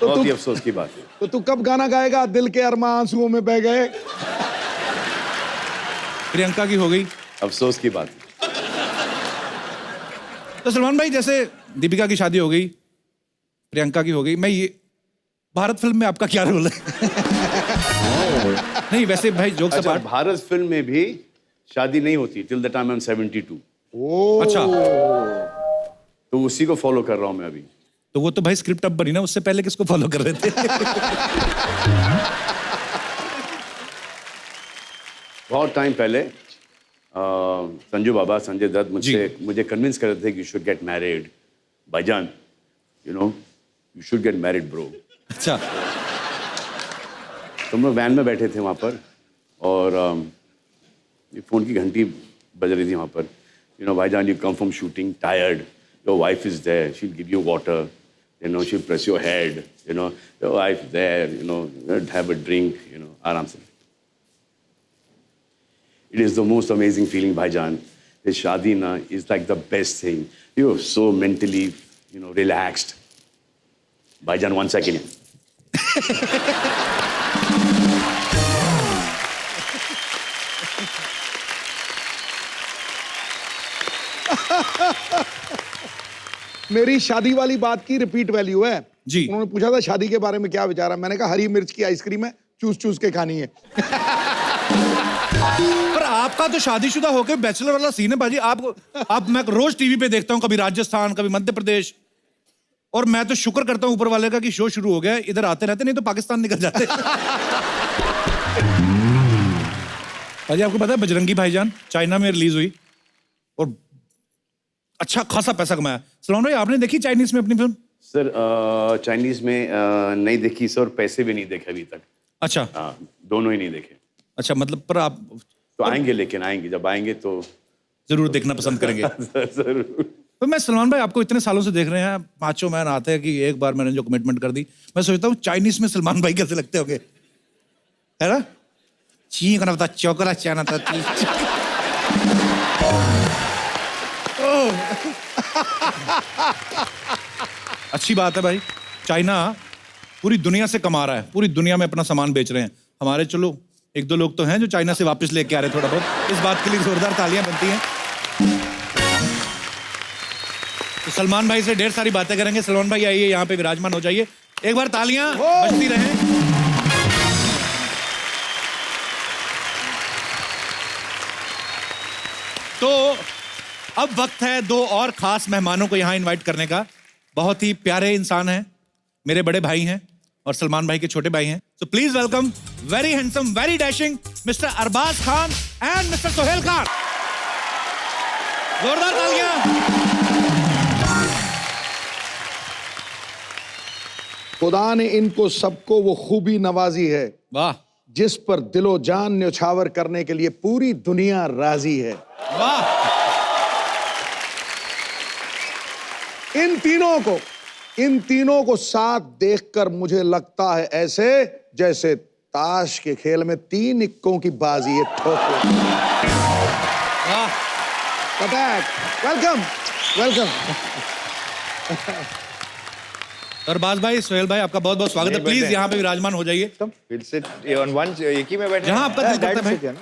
बहुत ही अफसोस की बात है। तो तू कब गाना गाएगा, दिल के अरमा आंसुओं में बह गए? प्रियंका की हो गई, अफसोस की बात है। तो सलमान भाई जैसे दीपिका की शादी हो गई, प्रियंका की हो गई, मैं ये भारत फिल्म में आपका क्या रोल है? नहीं वैसे भाई जोक से अच्छा, भारत फिल्म में भी शादी नहीं होती till the time I am 72। अच्छा, तो उसी को फॉलो कर रहा हूं मैं अभी। तो वो तो भाई स्क्रिप्ट अब बनी ना, उससे पहले किसको फॉलो कर रहे थे? बहुत टाइम पहले संजू बाबा, संजय दत्त मुझे कन्विंस कर रहे थे कि यू शुड गेट मैरिड भाईजान, you know you should get married bro. अच्छा, तो हम लोग वैन में बैठे थे वहाँ पर, और ये फ़ोन की घंटी बज रही थी वहाँ पर। यू नो भाईजान, you come from shooting tired, your wife is there, she will give you water, you know she press your head, you know your wife there, you know have a drink, you know आराम से। It is the most amazing feeling, भाईजान। This शादी ना is like the best thing. You are so mentally, you know, relaxed. भाईजान, 1 second. मेरी शादी वाली बात की रिपीट वैल्यू है जी। उन्होंने पूछा था शादी के बारे में क्या विचार है, मैंने कहा हरी मिर्च की आइसक्रीम है, चूस चूस के खानी है। पर आपका तो शादीशुदा होकर बैचलर वाला सीन है बाजी। आप मैं रोज टीवी पे देखता हूँ, कभी राजस्थान कभी मध्य प्रदेश, और मैं तो शुक्र करता हूँ ऊपर वाले का कि शो शुरू हो गया, इधर आते रहते, नहीं तो पाकिस्तान निकल जाते। बाजी आपको पता है बजरंगी भाईजान चाइना में रिलीज हुई और अच्छा खासा पैसा कमाया। सलमान भाई आपने देखी चाइनीज में अपनी फिल्म? सर चाइनीज में नहीं देखी सर, पैसे भी नहीं देखे अभी तक। अच्छा, हाँ, दोनों ही नहीं देखे। अच्छा, मतलब पर आप तो आएंगे, लेकिन आएंगे, जब आएंगे तो जरूर देखना पसंद करेंगे। जरूर। तो मैं सलमान भाई आपको इतने सालों से देख रहे हैं, पांचों मैन आते हैं कि एक बार मैंने जो कमिटमेंट कर दी, मैं सोचता हूँ चाइनीज में सलमान भाई कैसे लगते होंगे, है ना? ची करना पता, चौकरा चाना था। अच्छी बात है भाई, चाइना पूरी दुनिया से कमा रहा है, पूरी दुनिया में अपना सामान बेच रहे हैं। हमारे चलो 1-2 लोग तो हैं जो चाइना से वापस लेके आ रहे हैं थोड़ा बहुत, इस बात के लिए जोरदार तालियां बनती हैं। तो सलमान भाई से ढेर सारी बातें करेंगे। सलमान भाई आइए यहाँ पे विराजमान हो जाइए, एक बार तालियां बजती रहें। तो अब वक्त है 2 और खास मेहमानों को यहाँ इनवाइट करने का। बहुत ही प्यारे इंसान हैं, मेरे बड़े भाई हैं और सलमान भाई के छोटे भाई हैं। So please welcome very handsome, very dashing Mr. Arbaaz Khan and Mr. Sohail Khan. जोरदार तालियां। खुदा ने इनको सबको वो खूबी नवाजी है वाह जिस पर दिलो जान न्यौछावर करने के लिए पूरी दुनिया राजी है। वाह। इन तीनों को साथ देखकर मुझे लगता है ऐसे जैसे ताश के खेल में 3 इक्कों की बाजी है। ठोको। Welcome welcome. अरबाज भाई, सोहेल भाई, आपका बहुत बहुत स्वागत है। प्लीज यहाँ पे विराजमान हो जाइए। We'll sit on one, एक ही में बैठे। जहाँ आपका दिल करता है भाई।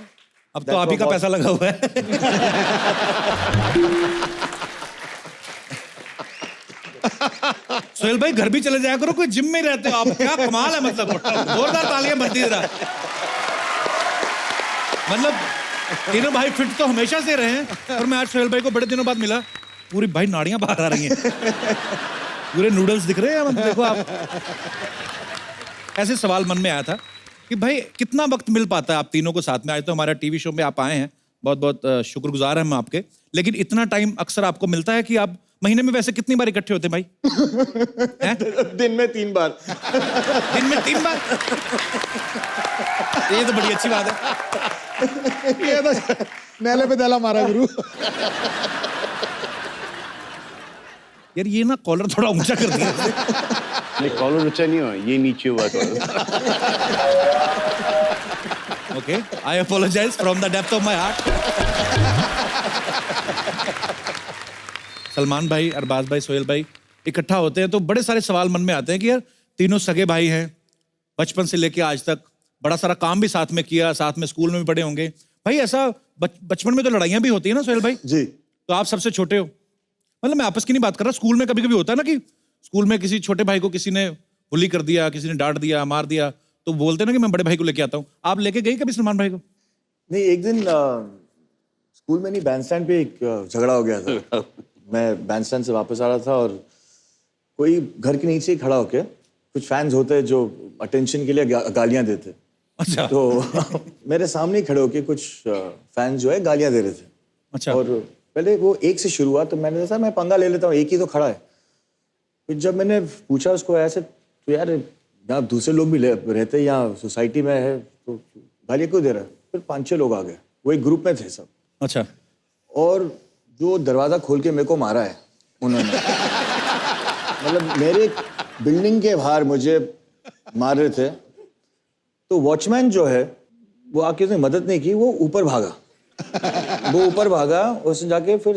अब तो आप ही का पैसा लगा हुआ है। सोहेल भाई घर भी चले जाया करो, कोई जिम में रहते हो आप, क्या कमाल है। मतलब जोरदार तालियां बनती जरा। मतलब तीनों भाई फिट तो हमेशा से रहे हैं, और मैं आज सोहेल भाई को बड़े दिनों बाद मिला, पूरी भाई नाड़ियां बाहर आ रही हैं, पूरे नूडल्स दिख रहे हैं। मतलब देखो आप, ऐसे सवाल मन में आया था कि भाई कितना वक्त मिल पाता है आप तीनों को साथ में। आज तो हमारा टीवी शो में आप आए हैं, बहुत बहुत शुक्रगुजार हैं हम आपके, लेकिन इतना टाइम अक्सर आपको मिलता है कि आप महीने में वैसे कितनी बार इकट्ठे होते हैं भाई? दिन में 3 बार। दिन में 3 बार? ये तो बड़ी अच्छी बात है। ये तो नेले पे दला मारा गुरु। यार ये ना कॉलर थोड़ा ऊंचा कर दिया। नहीं, कॉलर ऊंचा नहीं हुआ, ये नीचे हुआ collar. Okay, I apologise from the depth of my heart. Salman भाई, अरबाज भाई, सोहेल भाई इकट्ठा होते हैं तो बड़े सारे सवाल मन में आते हैं कि यार तीनों सगे भाई हैं, बचपन से लेके आज तक बड़ा सारा काम भी साथ में किया, साथ में स्कूल में भी पढ़े होंगे भाई। ऐसा बचपन में तो लड़ाइयां भी होती है ना सोहेल भाई? जी। तो आप सबसे छोटे हो, मतलब मैं आपस की नहीं बात कर रहा, स्कूल में कभी कभी होता है ना कि स्कूल में किसी छोटे भाई को किसी ने बुली कर दिया, किसी ने डांट दिया, मार दिया, तो बोलते ना कि मैं बड़े भाई को लेके आता हूँ। आप लेके गई कभी सलमान भाई को? नहीं, एक दिन स्कूल में नहीं, बैंडस्टैंड पे एक झगड़ा हो गया था। मैं बैंडस्टैंड से वापस आ रहा था और कोई घर के नीचे ही खड़ा होके, कुछ फैंस होते हैं जो अटेंशन के लिए गालियां देते। अच्छा। तो मेरे सामने ही खड़े होके कुछ फैंस जो है गालियां दे रहे थे। अच्छा। और पहले वो एक से शुरू हुआ, तो मैंने कहा मैं पंगा ले लेता हूँ, एक ही तो खड़ा है। फिर जब मैंने पूछा उसको ऐसे, तो यार यहाँ दूसरे लोग भी रहते हैं, यहाँ सोसाइटी में है, तो गालियाँ क्यों दे रहा है? फिर 5-6 लोग आ गए, वो एक ग्रुप में थे सब। अच्छा। और जो दरवाजा खोल के मेरे को मारा है उन्होंने, मतलब मेरे बिल्डिंग के बाहर मुझे मार रहे थे, तो वॉचमैन जो है वो आके उसने मदद नहीं की, वो ऊपर भागा। वो ऊपर भागा, उसने जाके फिर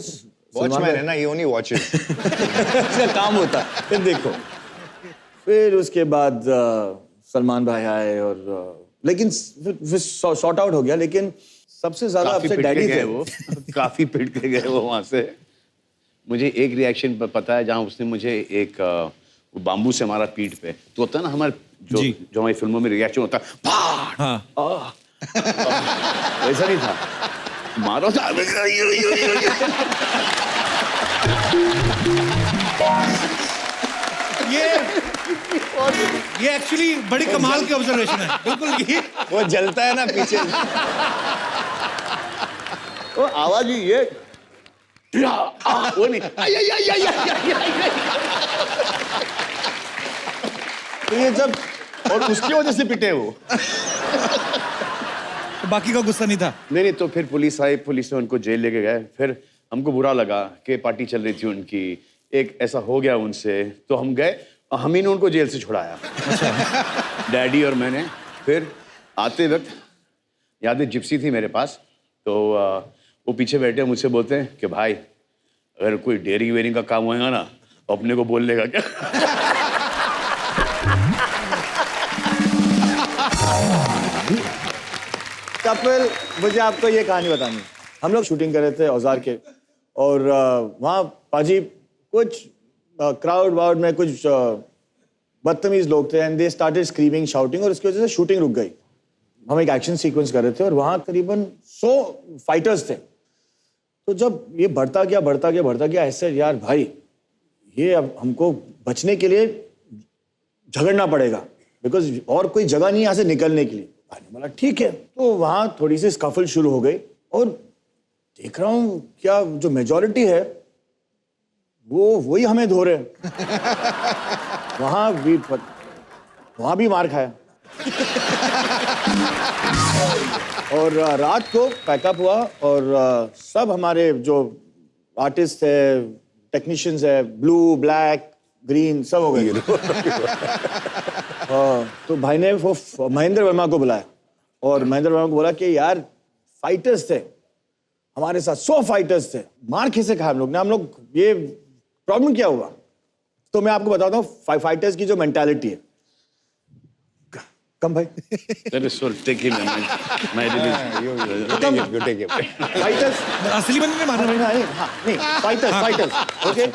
वॉचमैन है ना, ये ओनली वॉचेस। उसका काम होता। फिर देखो, फिर उसके बाद सलमान भाई आए और लेकिन फिर सॉर्ट आउट हो गया, लेकिन सबसे ज्यादा अपसेट डैडी थे। वो काफी पिट के गए वो वहां से। मुझे एक रिएक्शन पता है जहां उसने मुझे एक वो बाम्बू से मारा पीठ पे, तो होता है ना हमारे जो हमारी फिल्मों में रिएक्शन होता है, हाँ। वैसा नहीं था, मारो था। ये एक्चुअली बड़ी कमाल की ऑब्जर्वेशन है। बिल्कुल ये वो जलता है ना पीछे। वो आवाज ही ये वो नहीं, तो ये जब, और उसकी वजह से पिटे वो। तो बाकी का गुस्सा नहीं था? नहीं, तो फिर पुलिस आई, पुलिस ने उनको जेल लेके गए। फिर हमको बुरा लगा कि पार्टी चल रही थी उनकी, एक ऐसा हो गया उनसे, तो हम गए, हम ही ने उनको जेल से छुड़ाया। डैडी और मैंने। फिर आते वक्त याद है जिप्सी थी मेरे पास, तो वो पीछे बैठे मुझसे बोलते हैं कि भाई अगर कोई डेयरिंग वेयरिंग का काम होएगा ना, तो अपने को बोल लेगा क्या? कपिल, मुझे आपको ये कहानी बतानी। हम लोग शूटिंग कर रहे थे औजार के, और वहाँ पाजी कुछ क्राउड वाउड में कुछ बदतमीज लोग थे, and they started screaming, shouting, और उसकी वजह से शूटिंग रुक गई। हम एक एक्शन सीक्वेंस कर रहे थे और वहाँ करीबन 100 फाइटर्स थे। तो जब ये बढ़ता गया, ऐसे यार भाई ये अब हमको बचने के लिए झगड़ना पड़ेगा, बिकॉज और कोई जगह नहीं यहाँ से निकलने के लिए। मैंने बोला ठीक है। तो वहाँ थोड़ी सी स्कफल शुरू हो गई, और देख रहा हूँ क्या जो मेजॉरिटी है वो वही हमें धो रहे हैं। वहाँ भी वहां भी मार खाया। और रात को पैकअप हुआ और सब हमारे जो आर्टिस्ट है, टेक्नीशियंस है, ब्लू, ब्लैक, ग्रीन, सब हो गए। तो भाई ने वो महेंद्र वर्मा को बुलाया और महेंद्र वर्मा को बोला कि यार फाइटर्स थे हमारे साथ, 100 फाइटर्स थे, मार कैसे खाया हम लोग, ये प्रॉब्लम क्या हुआ? तो मैं आपको बताता हूँ फाइटर्स की जो मेंटालिटी है। कम भाई टेक हिम, मैं You take it. फाइटर्स असली बंदे ने मारा भाई। हाँ नहीं फाइटर्स ओके।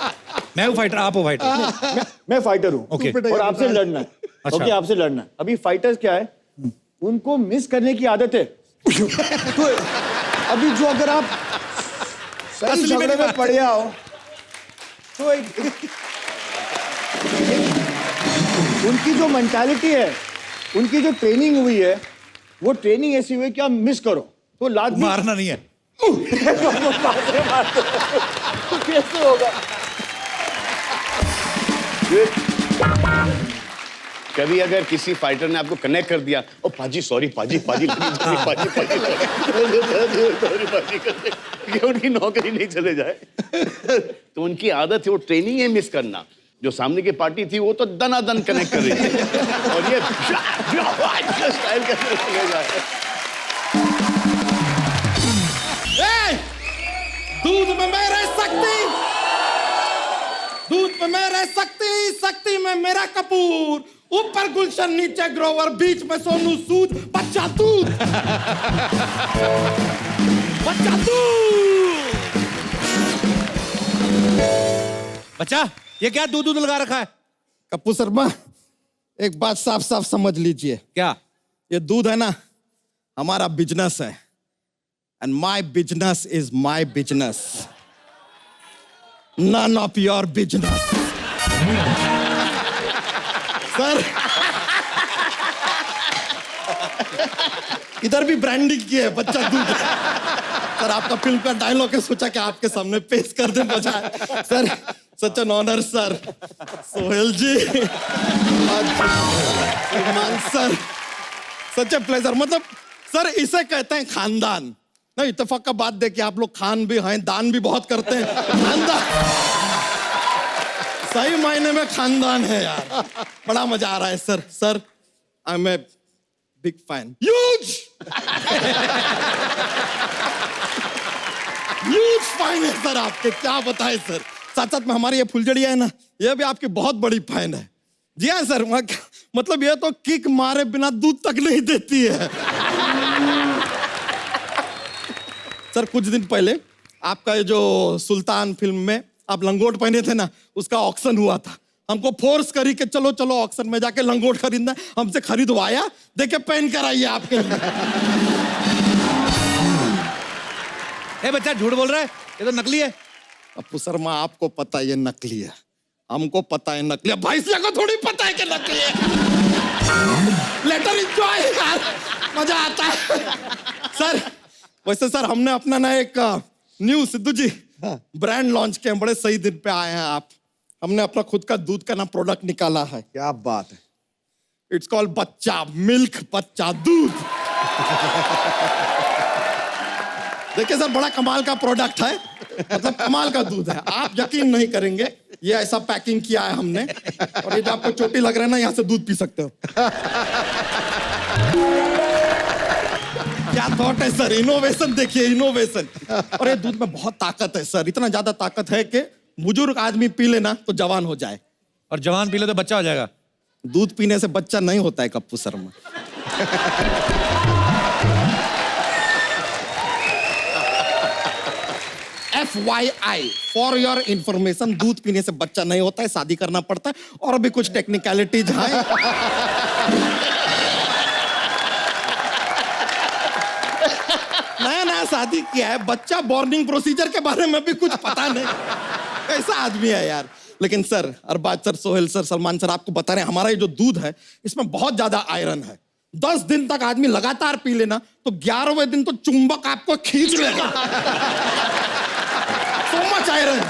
मैं हूँ फाइटर, आप हो फाइटर। मैं फाइटर हूँ ओके। और आपसे लड़ना है। अच्छा। ओके आपसे लड़ना है। अभी फाइटर्स क्या है, उनको मिस करने की आदत है। तो अभी जो अगर आप सही असली में झगड़े में बात पड़ जाओ तो उनकी जो मेंटालिटी है, उनकी जो ट्रेनिंग हुई है, वो ट्रेनिंग ऐसी हुई है कि आप मिस करो तो लात मारना नहीं है। कैसे होगा? कभी अगर किसी फाइटर ने आपको कनेक्ट कर दिया, ओ पाजी सॉरी पाजी पाजी पाजी पाजी कि उनकी नौकरी नहीं चले जाए। तो उनकी आदत है वो ट्रेनिंग है मिस करना। जो सामने की पार्टी थी वो तो दनादन कनेक्ट कर रही थी और ये स्टाइल कैसे चले जाए। दूध में मैं रह सकती, दूध में मैं रह सकती, शक्ति में मेरा कपूर, ऊपर गुलशन नीचे ग्रोवर, बीच में सोनू सूद, बच्चा दूध, बच्चा दूध। बच्चा ये क्या दूध दूध लगा रखा है? कप्पू शर्मा, एक बात साफ साफ समझ लीजिए। क्या? ये दूध है ना, हमारा बिजनेस है, and my business is my business, none of your business. Sir इधर भी ब्रांडिंग की है, बच्चा दूध। सर आपका फिल्म का डायलॉग है, सोचा कि आपके सामने पेश कर दे बजाय। Sir such an honour sir, Sohail ji, Salman sir, such a pleasure. मतलब सर इसे कहते हैं खानदान। नहीं इत्तेफाक का बात देखिए, आप लोग खान भी हैं, दान भी बहुत करते हैं, खानदान सही मायने में खानदान है यार। बड़ा मजा आ रहा है sir. Sir I am a big fan, huge huge fan है सर आपके, क्या बताएं सर। साथ साथ में हमारी ये फुलझड़िया है ना, ये भी आपकी बहुत बड़ी फैन है। जी हाँ सर, मतलब ये तो किक मारे बिना दूध तक नहीं देती है। सर कुछ दिन पहले आपका ये जो सुल्तान फिल्म में आप लंगोट पहने थे ना, उसका ऑक्शन हुआ था। हमको फोर्स करी कि चलो चलो ऑक्शन में जाके लंगोट खरीदना, हमसे खरीदवाया, देखे पहन कर आइए आपके लिए। ए बच्चा झूठ बोल रहा है, ये तो नकली है। अप्पू शर्मा आपको पता है ये नकली है, हमको पता है नकली है, भाई से को थोड़ी पता है कि नकली है। लेटर एंजॉय यार, मजा आता है। सर वैसे सर हमने अपना ना एक न्यू सिद्धू जी ब्रांड लॉन्च किया, बड़े सही दिन पे आए हैं आप। हमने अपना खुद का दूध का ना प्रोडक्ट निकाला है। क्या बात है? इट्स कॉल्ड बच्चा मिल्क, बच्चा दूध। देखिए सर बड़ा कमाल का प्रोडक्ट है, मतलब कमाल का दूध है, आप यकीन नहीं करेंगे। ये ऐसा पैकिंग किया है हमने, और ये जो आपको चोटी लग रहा है ना, यहाँ से दूध पी सकते हो। क्या थॉट है सर, इनोवेशन देखिए, इनोवेशन। और ये दूध में बहुत ताकत है सर, इतना ज्यादा ताकत है कि बुजुर्ग आदमी पी लेना तो जवान हो जाए, और जवान पी ले तो बच्चा हो जाएगा। दूध पीने से बच्चा नहीं होता है Kappu Sharma. FYI for your information, दूध पीने से बच्चा नहीं होता है, शादी करना पड़ता है, और भी कुछ टेक्निकलिटीज हैं। नया नया शादी किया है, बच्चा बॉर्निंग प्रोसीजर के बारे में भी कुछ पता नहीं, कैसा आदमी है यार। लेकिन sir Arbaaz sir, Sohail sir, Salman sir आपको बता रहे हैं, हमारा ये जो दूध है इसमें बहुत ज्यादा आयरन है। 10 दिन तक आदमी लगातार पी लेना तो 11वें दिन तो चुंबक आपको खींच लेगा। So much iron.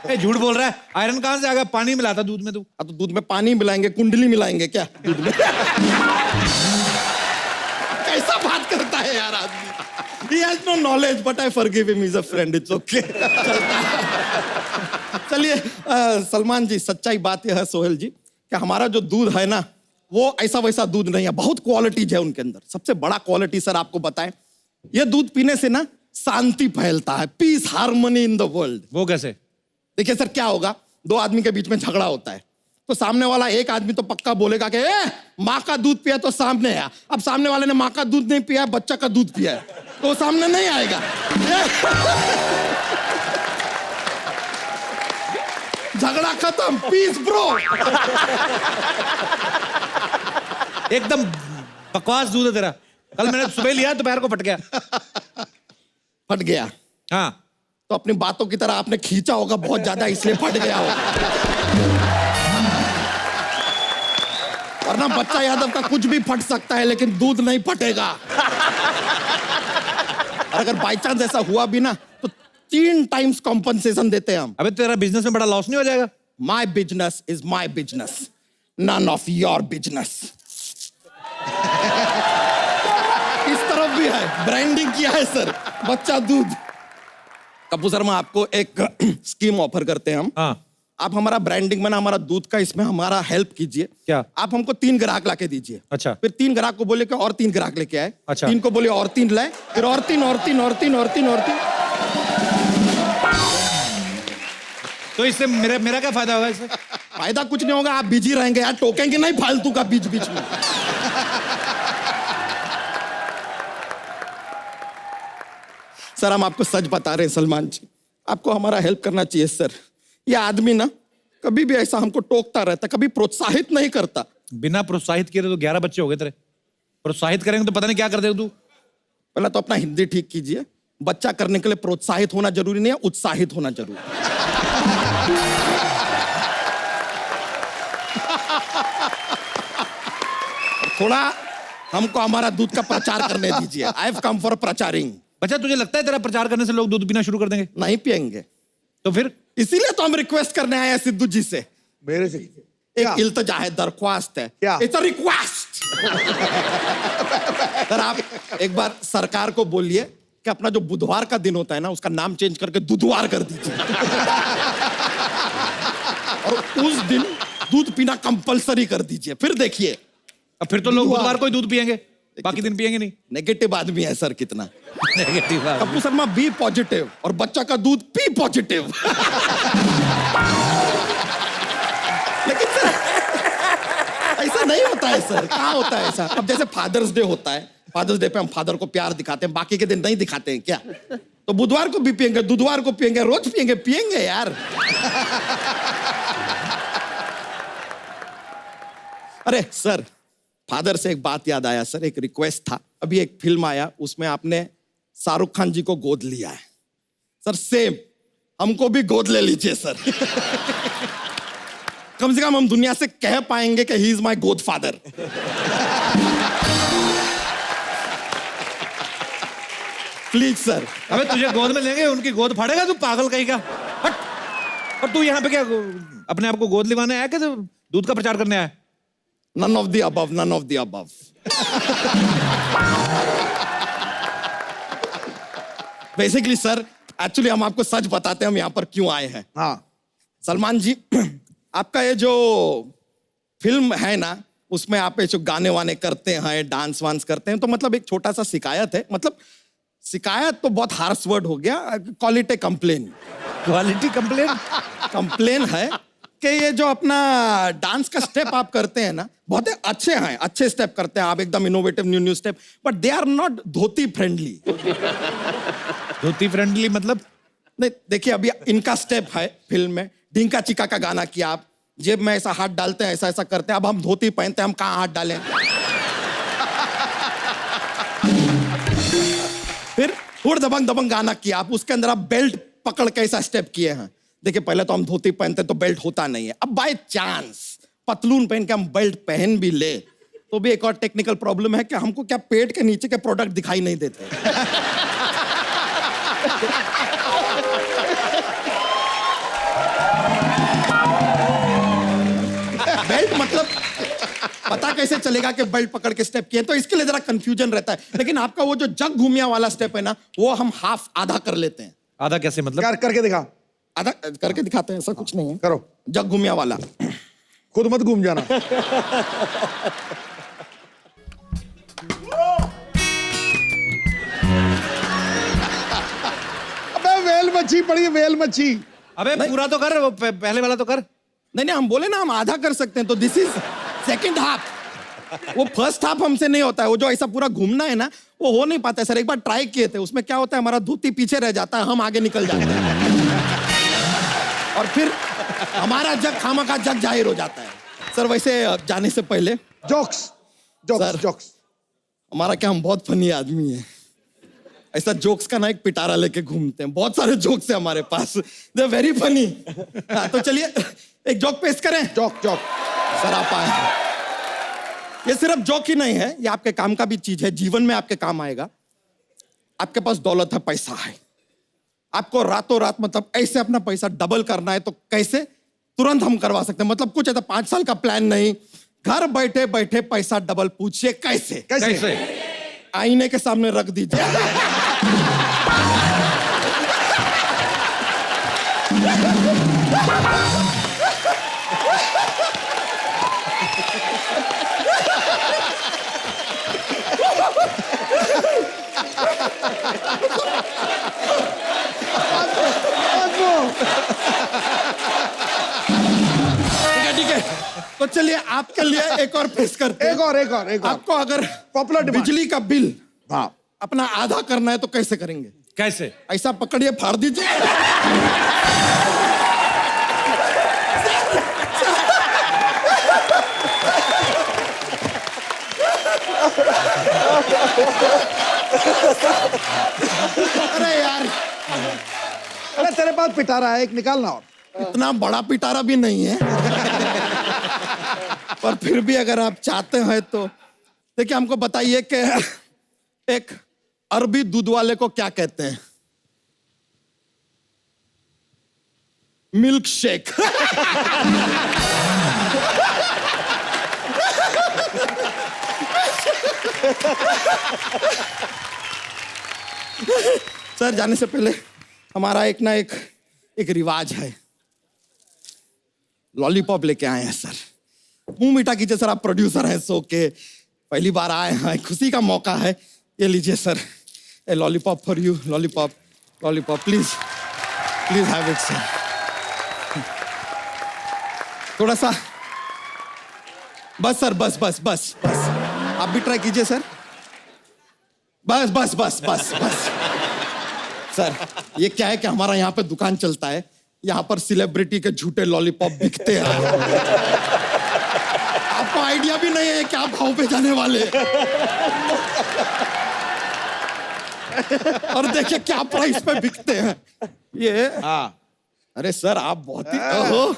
ए, झूठ बोल रहा है, आयरन कहाँ से आ गया? पानी मिलाता दूध में तू? तो दूध में पानी मिलाएंगे, कुंडली मिलाएंगे क्या दूध में? कैसा बात करता है यार आदमी? He has no knowledge, but I forgive him. He's a friend. It's okay. चलता है। चलिए सलमान जी, सच्चाई बात यह है सोहेल जी कि हमारा जो दूध है ना, वो ऐसा वैसा दूध नहीं है, बहुत क्वालिटीज है उनके अंदर। सबसे बड़ा क्वालिटी सर आपको बताएं, ये दूध पीने से ना शांति फैलता है, peace, harmony in the world. वो कैसे? देखिए सर, क्या होगा, दो आदमी के बीच में झगड़ा होता है, तो सामने वाला एक आदमी तो पक्का बोलेगा कि माँ का दूध पिया तो सामने आया। अब सामने वाले ने माँ का दूध नहीं पिया, बच्चा का दूध पिया है, तो सामने नहीं आएगा। झगड़ा खत्म, पीस ब्रो। एकदम बकवास दूध है तेरा। कल मैंने सुबह लिया, दोपहर को फट गया। फट गया? हाँ। तो अपनी बातों की तरह आपने खींचा होगा बहुत ज्यादा, इसलिए फट गया होगा। वरना बच्चा यादव का कुछ भी फट सकता है, लेकिन दूध नहीं फटेगा। और अगर बाई चांस ऐसा हुआ भी ना, तो 3 टाइम्स कॉम्पनसेशन देते हैं हम। अबे तेरा बिजनेस में बड़ा लॉस नहीं हो जाएगा? My business is my business, none of your business. इस तरफ भी है, ब्रांडिंग किया है सर, बच्चा दूध। कपूर शर्मा, आपको एक स्कीम ऑफर करते हैं हम। हाँ। आप हमारा ब्रांडिंग में ना, हमारा दूध का इसमें हमारा हेल्प कीजिए। क्या? आप हमको 3 ग्राहक लाके दीजिए। अच्छा। फिर 3 ग्राहक को बोले कि और 3 ग्राहक लेके आए। अच्छा। 3 को बोले और 3 लाए, फिर और 3 और 3 और 3 और 3 और 3। तो इससे मेरा क्या फायदा होगा? इससे फायदा कुछ नहीं होगा, आप बिजी रहेंगे यार, टोकेंगे नहीं फालतू का बीच बीच में। सर, हम आपको सच बता रहे हैं सलमान जी, आपको हमारा हेल्प करना चाहिए सर। ये आदमी ना कभी भी ऐसा हमको टोकता रहता, कभी प्रोत्साहित नहीं करता। बिना प्रोत्साहित किए तो 11 बच्चे हो गए तेरे। प्रोत्साहित करेंगे तो पता नहीं क्या कर देगा तू। पहले तो अपना हिंदी ठीक कीजिए। बच्चा करने के लिए प्रोत्साहित होना जरूरी नहीं है, उत्साहित होना जरूरी है। थोड़ा हमको हमारा दूध का प्रचार करने दीजिए। आई हैव कम फॉर प्रचारिंग। बच्चा, तुझे लगता है तेरा प्रचार करने से लोग दूध पीना शुरू कर देंगे? नहीं पियेंगे। तो फिर? इसीलिए तो हम रिक्वेस्ट करने आए हैं सिद्धू जी से। मेरे से? एक इल्तजा है, दरख्वास्त है। क्या? It's a request. सर, आप एक बार सरकार को बोलिए कि अपना जो बुधवार का दिन होता है ना, उसका नाम चेंज करके दूधवार कर दीजिए। और उस दिन दूध पीना कंपलसरी कर दीजिए। फिर देखिए, अब फिर तो लोग बुधवार को ही दूध पियेंगे, बाकी दिन पियेंगे नहीं। नेगेटिव आदमी है सर कितना। Negative. Kapoor Sharma, be positive, और बच्चा का दूध पी पॉजिटिव। लेकिन सर ऐसा नहीं होता है सर। कहाँ होता है ऐसा? अब जैसे फादर्स डे होता है, फादर्स डे पे हम फादर को प्यार दिखाते हैं, बाकी के दिन नहीं दिखाते हैं क्या? तो बुधवार को भी पियेंगे, बुधवार को पियेंगे, रोज पियेंगे, पियेंगे यार। अरे सर, फादर से एक बात याद आया सर, एक रिक्वेस्ट था। अभी एक फिल्म आया, उसमें आपने शाहरुख खान जी को गोद लिया है सर। सेम हमको भी गोद ले लीजिए सर। कम से कम हम दुनिया से कह पाएंगे कि ही इज माय गोद फादर। Please sir. अबे तुझे गोद में लेंगे, उनकी गोद फाड़ेगा तू? पागल कहीं का। हट। और तू यहाँ पे क्या अपने आप को गोद लिवाने आया कि दूध का प्रचार करने आया? None of the above, none of the above. Basically sir, actually हम आपको सच बताते हैं हम यहाँ पर क्यों आए हैं। हाँ। सलमान जी, आपका ये जो फिल्म है ना, उसमें आप ये जो गाने वाने करते हैं, डांस वांस करते हैं, तो मतलब एक छोटा सा शिकायत है। मतलब शिकायत तो बहुत हार्श वर्ड हो गया, quality complain. Quality complain? Complain है कि ये जो अपना डांस का स्टेप आप करते हैं ना, बहुत अच्छे हैं, अच्छे स्टेप करते हैं आप, एकदम innovative new step, but they are not dhoti friendly. Dhoti friendly मतलब? नहीं, देखिए अभी इनका स्टेप है फिल्म में, ढींका चिका का गाना किया आप, जेब में ऐसा हाथ डालते हैं, ऐसा ऐसा करते हैं। अब हम धोती पहनते हैं, हम कहाँ हाथ डालें? फिर उड़ दबंग दबंग गाना किया आप, उसके अंदर आप बेल्ट पकड़ के ऐसा स्टेप किए हैं। देखिए पहले तो हम धोती पहनते तो बेल्ट होता नहीं है, अब बाय चांस पतलून पहन के हम बेल्ट पहन भी ले तो भी एक और टेक्निकल प्रॉब्लम है कि हमको क्या पेट के नीचे के प्रोडक्ट दिखाई नहीं देते। पता कैसे चलेगा कि बेल्ट पकड़ के स्टेप किए? तो इसके लिए जरा कंफ्यूजन रहता है। लेकिन आपका वो जो जग घूमिया वाला स्टेप है ना, वो हम हाफ आधा कर लेते हैं। आधा कैसे मतलब? करके दिखा। आधा करके दिखाते हैं, ऐसा कुछ नहीं है। करो। जग घूमिया वाला। खुद मत घूम जाना। अबे वेल मच्छी पड़ी है, वेल मच्छी। अबे पूरा तो कर, वो पहले वाला तो कर। नहीं, हम बोले ना हम आधा कर सकते हैं, तो दिस इज सेकंड हाफ। वो फर्स्ट हाफ हमसे नहीं होता है। वो जो ऐसा पूरा घूमना है ना, वो हो नहीं पाता है सर। एक बार ट्राई किए थे, उसमें क्या होता है, हमारा धोती पीछे रह जाता है, हम आगे निकल जाते हैं और फिर हमारा जग खामखा जग जाहिर हो जाता है। सर वैसे जाने से पहले जोक्स जोक्स जोक्स। हमारा क्या, हम बहुत फनी आदमी है। ऐसा जोक्स का ना एक पिटारा लेके घूमते हैं। बहुत सारे जोक्स है हमारे पास, दे वेरी फनी। तो चलिए एक जोक पेश करें। Joke joke. सर आप आए। ये सिर्फ जोक ही नहीं है, ये आपके काम का भी चीज है, जीवन में आपके काम आएगा। आपके पास दौलत है, पैसा है, आपको रातों रात मतलब ऐसे अपना पैसा डबल करना है, तो कैसे? तुरंत हम करवा सकते हैं। मतलब कुछ ऐसा 5 साल का प्लान नहीं, घर बैठे बैठे पैसा डबल। पूछिए कैसे? कैसे? आईने के सामने रख दीजिए। ठीक है। तो चलिए आपके लिए एक और पेश करते हैं। एक और। आपको अगर पॉपुलर डिमांड। बिजली का बिल हाँ अपना आधा करना है तो कैसे करेंगे? कैसे? ऐसा पकड़िए, फाड़ दीजिए। अरे यार, अरे तेरे पास पिटारा है, एक निकालना। और इतना बड़ा पिटारा भी नहीं है, पर फिर भी अगर आप चाहते हैं तो देखिए, हमको बताइए कि एक अरबी दूध वाले को क्या कहते हैं? Milk shake. सर जाने से पहले हमारा एक रिवाज है, लॉलीपॉप लेके आए हैं सर। मुंह मीठा कीजिए सर, आप प्रोड्यूसर हैं शो के, पहली बार आए हैं, खुशी का मौका है। ये लीजिए sir, A lollipop for you. Lollipop please have it sir. थोड़ा सा बस सर, बस आप भी ट्राई कीजिए सर। बस सर, ये क्या है कि हमारा यहाँ पे दुकान चलता है, यहाँ पर सेलिब्रिटी के झूठे लॉलीपॉप बिकते हैं। आपको आइडिया भी नहीं है क्या भाव पे जाने वाले। और देखिए क्या प्राइस पे बिकते हैं ये। अरे सर आप बहुत ही ओहो,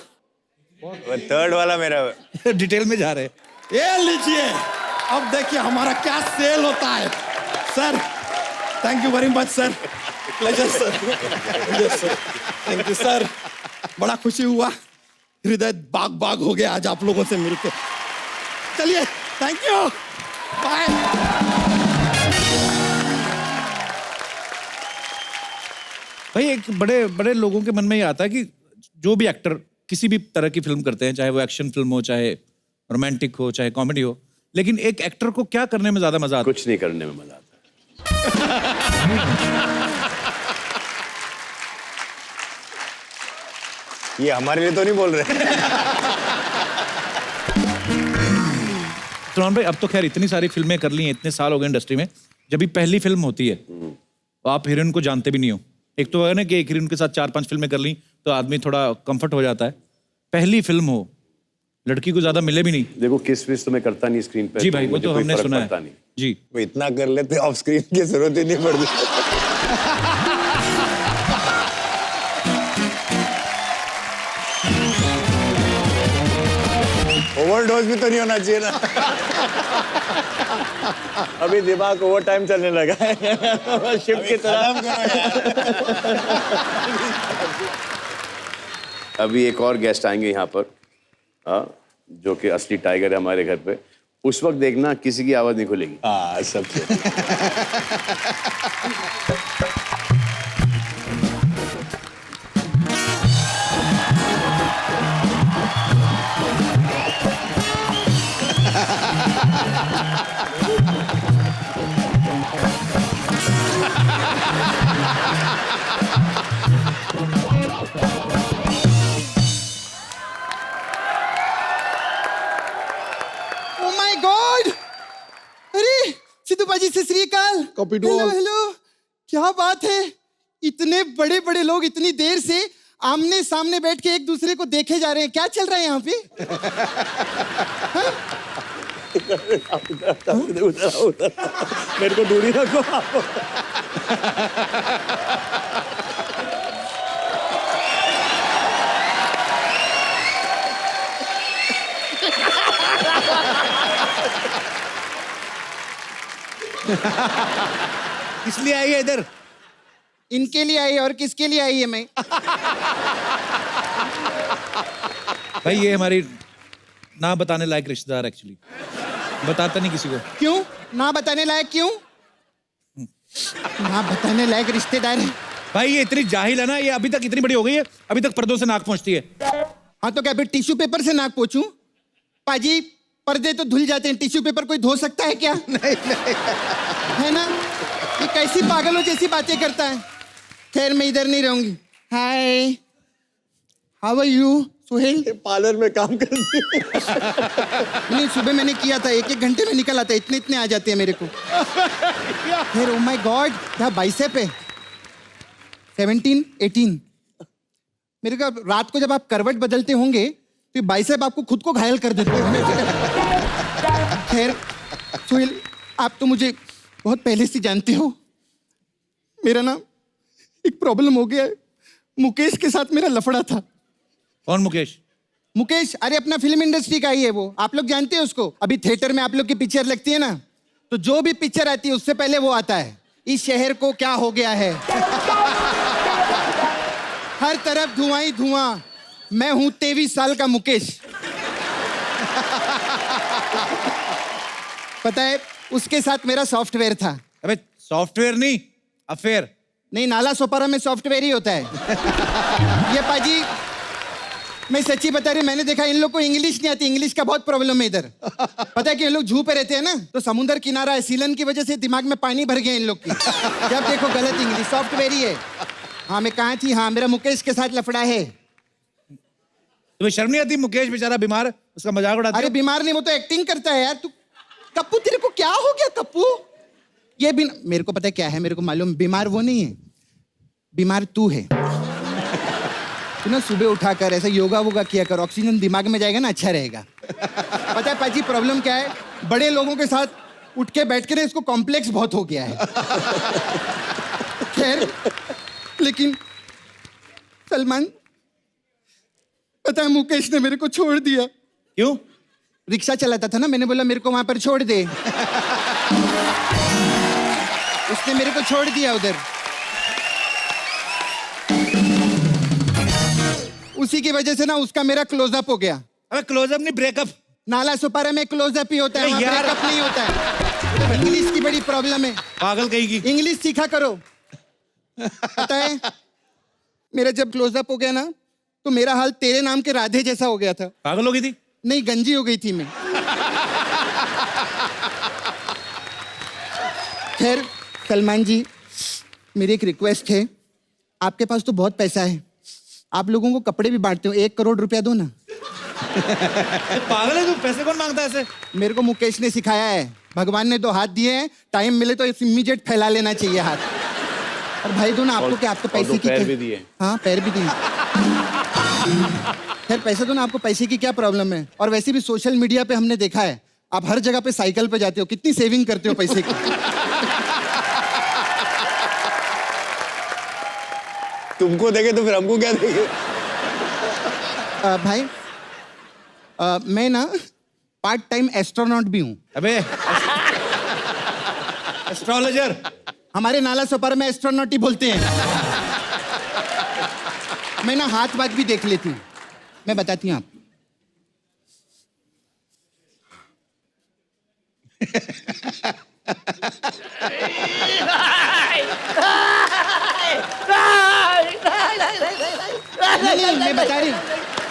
थर्ड वाला मेरा डिटेल में जा रहे हैं। ये लीजिए, अब देखिए हमारा क्या सेल होता है sir. Thank you very much sir, pleasure sir. Yes sir, thank you sir. बड़ा खुशी हुआ, हृदय बाग हो गया आज आप लोगों से मिलकर। चलिए, थैंक यू, बाय। भाई एक बड़े लोगों के मन में ये आता है कि जो भी एक्टर किसी भी तरह की फिल्म करते हैं, चाहे वो एक्शन फिल्म हो, चाहे रोमांटिक हो, चाहे कॉमेडी हो, लेकिन एक एक्टर को क्या करने में ज्यादा मजा आता है? कुछ नहीं करने में मजा आता। ये हमारे लिए तो नहीं बोल रहे। सुनान भाई, अब तो खैर इतनी सारी फिल्में कर ली हैं, इतने साल हो गए इंडस्ट्री में, जब भी पहली फिल्म होती है तो आप हीरोइन को जानते भी नहीं हो। एक तो है ना कि एक हीरोइन के साथ 4-5 फिल्में कर ली तो आदमी थोड़ा कंफर्ट हो जाता है। पहली फिल्म हो, लड़की को ज्यादा मिले भी नहीं। देखो किस विस तो मैं करता नहीं स्क्रीन पे। जी भाई, वो तो हमने सुना है जी। वो इतना कर लेते ऑफ स्क्रीन की जरूरत ही नहीं पड़ती। ओवरडोज भी तो नहीं होना चाहिए ना। अभी दिमाग ओवर टाइम चलने लगा है शिप की तरह। अभी एक और गेस्ट आएंगे यहाँ पर, हाँ, जो कि असली टाइगर है हमारे घर पे। उस वक्त देखना किसी की आवाज नहीं खुलेगी। हाँ सबसे ओ माय गॉड, अरे सिद्धू पाजी से श्री अकाल। Copy to hello all. Hello, क्या बात है, इतने बड़े बड़े लोग इतनी देर से आमने सामने बैठ के एक दूसरे को देखे जा रहे हैं, क्या चल रहा है यहाँ पे? उधर मेरे को दूरी रखो आप। इसलिए आई है इधर। इनके लिए आई है, और किसके लिए आई है मैं? भाई ये हमारी ना बताने लायक रिश्तेदार एक्चुअली, बताता नहीं किसी को। क्यों ना बताने लायक, क्यों ना बताने लायक रिश्तेदार है? भाई ये इतनी जाहिल है ना, ये अभी तक इतनी बड़ी हो गई है, अभी तक पर्दों से नाक पहुंचती है। हाँ तो क्या फिर टिश्यू पेपर से नाक पोंछूं? पाजी पर्दे तो धुल जाते हैं, टिश्यू पेपर कोई धो सकता है क्या? नहीं है ना, ये कैसी पागलों जैसी बातें करता है। खैर मैं इधर नहीं रहूंगी। Hi, how are you Suhel? Parlour में काम करती नहीं, सुबह मैंने किया था, 1-1 घंटे में निकल आता है, इतने इतने आ जाते हैं मेरे को। फिर ओ माय गॉड, क्या बाइसेप है, 17, 18। मेरे को रात को जब आप करवट बदलते होंगे तो ये बाइसेप आपको खुद को घायल कर देते हैं। खैर सुहेल, आप तो मुझे बहुत पहले से जानते हो, मेरा ना एक प्रॉब्लम हो गया है। मुकेश के साथ मेरा लफड़ा था। कौन मुकेश? मुकेश, अरे अपना फिल्म इंडस्ट्री का ही है वो, आप लोग जानते हैं उसको। अभी थिएटर में आप लोग की पिक्चर लगती है ना, तो जो भी पिक्चर आती है उससे पहले वो आता है, इस शहर को क्या हो गया है। हर तरफ धुआं ही धुआं, मैं हूं 23 साल का मुकेश। पता है उसके साथ मेरा सॉफ्टवेयर था। अबे सॉफ्टवेयर नहीं, अफेयर। नहीं, नाला सोपारा में सॉफ्टवेयर ही होता है। ये पाजी मैं सच्ची बता रही, मैंने देखा इन लोग को इंग्लिश नहीं आती, इंग्लिश का बहुत प्रॉब्लम है इधर। पता है कि इन लोग जू पे रहते हैं ना, तो समुद्र किनारा है, सीलन की वजह से दिमाग में पानी भर गया इन लोग की। जब देखो गलत इंग्लिश, सॉफ्टवेयर ही है। हाँ मैं कहाँ थी, हाँ मेरा मुकेश के साथ लफड़ा है। तुम्हें शर्म नहीं आती? मुकेश बेचारा बीमार, उसका मजाक उड़ाते अरे हो? बीमार नहीं, वो तो एक्टिंग करता है यार। तू कप्पू, तेरे को क्या हो गया कप्पू? ये भी मेरे को पता है क्या है, मेरे को मालूम, बीमार वो नहीं है, बीमार तू है। तू ना सुबह उठाकर ऐसा योगा वोगा किया कर, ऑक्सीजन दिमाग में जाएगा ना, अच्छा रहेगा। पता है पाजी प्रॉब्लम क्या है, बड़े लोगों के साथ उठ के बैठ के ना इसको कॉम्प्लेक्स बहुत हो गया है। खैर लेकिन सलमान, पता है मुकेश ने मेरे को छोड़ दिया। क्यों? रिक्शा चलाता था ना, मैंने बोला मेरे को वहां पर छोड़ दे। उसने मेरे को छोड़ दिया उधर। उसी की वजह से ना उसका मेरा क्लोजअप हो गया। अबे क्लोजअप नहीं, ब्रेकअप। नाला सुपारा में क्लोजअप ही होता है, वहाँ यार। ब्रेकअप नहीं होता है। इंग्लिश की बड़ी प्रॉब्लम है, पागल कहीं की। इंग्लिश सीखा करो। पता है मेरा जब क्लोजअप हो गया ना, तो मेरा हाल तेरे नाम के राधे जैसा हो गया था। पागल हो गई थी? नहीं, गंजी हो गई थी मैं। खैर सलमान जी, मेरी एक रिक्वेस्ट है, आपके पास तो बहुत पैसा है, आप लोगों को कपड़े भी बांटते हो, 1 करोड़ रुपया दो ना। पागल है तू? पैसे कौन मांगता है ऐसे? मेरे को मुकेश ने सिखाया है, भगवान ने 2 हाथ दिए हैं, टाइम मिले तो इमीडिएट फैला लेना चाहिए हाथ। और भाई दो ना, आपको क्या, आपको पैसे की पैर क्या- भी दिए। हाँ पैर भी दिए। खैर पैसे दो ना, आपको पैसे की क्या प्रॉब्लम है? और वैसे भी सोशल मीडिया पे हमने देखा है, आप हर जगह पे साइकिल पे जाते हो, कितनी सेविंग करते हो पैसे की। तुमको देखे तो फिर हमको क्या देखे? भाई मैं ना पार्ट टाइम एस्ट्रोनॉट भी हूँ। अबे एस्ट्रोलॉजर? हमारे नाला सोपारा में एस्ट्रोनॉट ही बोलते हैं। मैं ना हाथ बात भी देख लेती हूँ, मैं बताती हूँ आपको। मैं बता रही हूँ।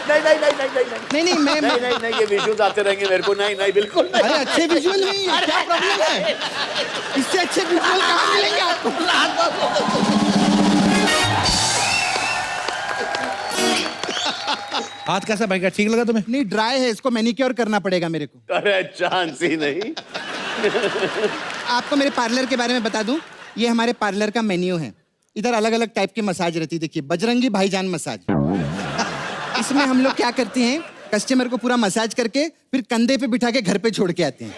नहीं मैं ये विजुअल्स आते रहेंगे मेरे को। नहीं बिल्कुल नहीं। अरे अच्छे विजुअल नहीं है, क्या प्रॉब्लम है? इससे अच्छे विजुअल कहाँ मिलेंगे आपको? हाथ कैसा भाई का, ठीक लगा तुम्हें? नहीं ड्राई है, इसको मैनिक्योर करना पड़ेगा मेरे को। अरे चांस ही नहीं। आपको मेरे पार्लर के बारे में बता दूं, ये हमारे पार्लर का मेन्यू है। इधर अलग अलग टाइप की मसाज रहती है। देखिए, बजरंगी भाईजान मसाज। इसमें हम लोग क्या करते हैं, कस्टमर को पूरा मसाज करके फिर कंधे पे बिठा के घर पे छोड़ के आते हैं।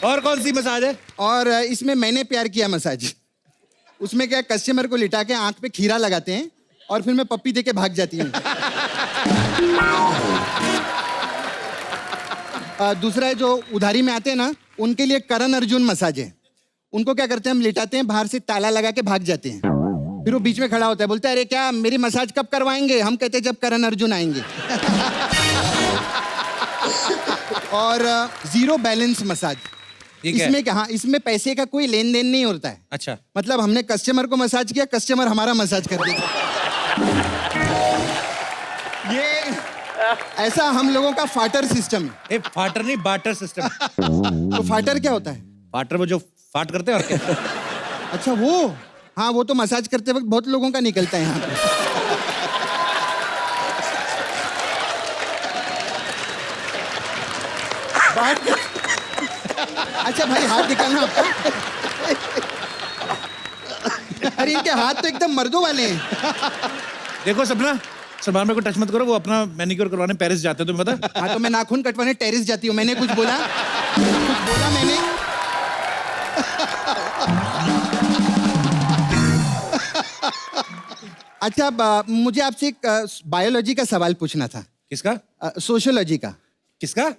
और कौन सी मसाज है? और इसमें मैंने प्यार किया मसाज। उसमें क्या, कस्टमर को लिटा के आंख पे खीरा लगाते हैं और फिर मैं पप्पी दे के भाग जाती हूँ। दूसरा है जो उधारी में आते हैं ना, उनके लिए करण अर्जुन मसाज है। उनको क्या करते हैं, हम लिटाते हैं, बाहर से ताला लगा के भाग जाते हैं। फिर वो बीच में खड़ा होता है, बोलता है अरे क्या मेरी मसाज कब करवाएंगे? हम कहते हैं जब करण अर्जुन आएंगे। और जीरो बैलेंस मसाज। इसमें क्या, हाँ, इसमें पैसे का कोई लेन देन नहीं होता है। अच्छा, मतलब हमने कस्टमर को मसाज किया, कस्टमर हमारा मसाज कर देता। ये ऐसा हम लोगों का फाटर सिस्टम है। फाटर नहीं, बाटर सिस्टम। तो फाटर क्या होता है? फाटर वो जो फाट करते हैं और क्या? अच्छा वो, हाँ वो तो मसाज करते वक्त बहुत लोगों का निकलता है यहाँ पे। अच्छा भाई, हाथ दिखाना आपका। अरे इनके हाथ तो एकदम मर्दों वाले हैं। देखो सपना, सलमान भाई को टच मत करो, वो अपना मैनिक्योर करवाने पेरिस जाते हैं, तुम्हें पता? हाँ तो मैं नाखून कटवाने टेरिस जाती हूँ। मैंने कुछ बोला? कुछ बोला मैंने? अच्छा, मुझे आपसे एक बायोलॉजी का सवाल पूछना था। किसका? सोशियोलॉजी का। किसका?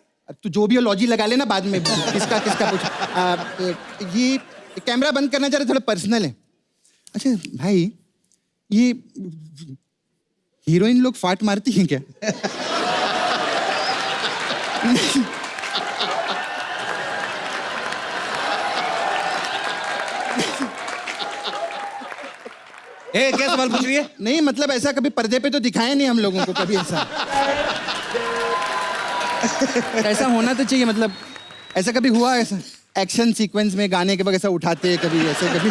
तू जो भी हो लॉजी लगा लेना बाद में। किसका किसका पूछ। ये कैमरा बंद करना चाह रहे, थोड़ा पर्सनल है। अच्छा भाई, ये हीरोइन लोग फाट मारती हैं क्या? क्या सवाल पूछ रही है? नहीं मतलब ऐसा कभी पर्दे पे तो दिखाया नहीं हम लोगों को कभी ऐसा। ऐसा होना तो चाहिए, मतलब ऐसा कभी हुआ? ऐसा एक्शन सीक्वेंस में गाने के वक्त ऐसा उठाते हैं कभी, ऐसे कभी?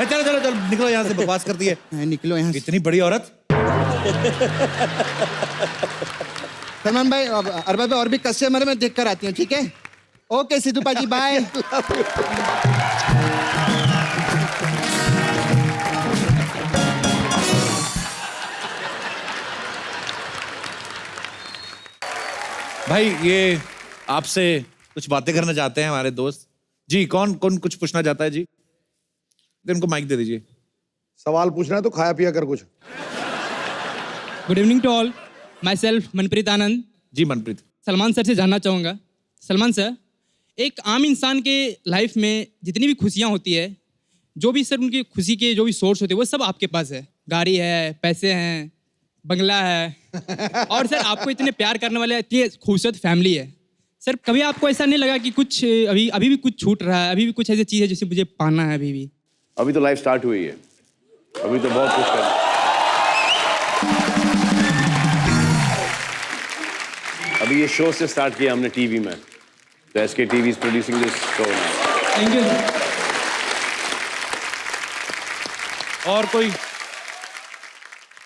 चलो चलो चलो निकलो यहाँ से, बकवास करती है। निकलो यहाँ से। इतनी बड़ी औरत। सलमान भाई, अरबाज भाई, और भी कस्टमर में देख कर आती हूँ, ठीक है? Okay Sidhu paaji, bye. भाई ये आपसे कुछ बातें करना चाहते हैं हमारे दोस्त जी। कौन कौन कुछ पूछना चाहता है जी? इनको माइक दे दीजिए। सवाल पूछना है तो खाया पिया कर कुछ। Good evening to all, myself Manpreet Anand. जी मनप्रीत। सलमान सर से जानना चाहूँगा, सलमान सर, एक आम इंसान के लाइफ में जितनी भी खुशियाँ होती है, जो भी सर उनकी खुशी के जो भी सोर्स होते हैं, वो सब आपके पास है। गाड़ी है, पैसे हैं, बंगला है, और सर आपको इतने प्यार करने वाले इतनी खूबसूरत फैमिली है। सर कभी आपको ऐसा नहीं लगा कि कुछ अभी भी कुछ छूट रहा है, अभी भी कुछ ऐसी चीज़ है जिसे मुझे पाना है अभी भी? अभी तो लाइफ स्टार्ट हुई है, अभी तो बहुत कुछ करना। अभी ये शो से स्टार्ट किया हमने टीवी में, तो SK TV is producing this show now. Thank you. और कोई?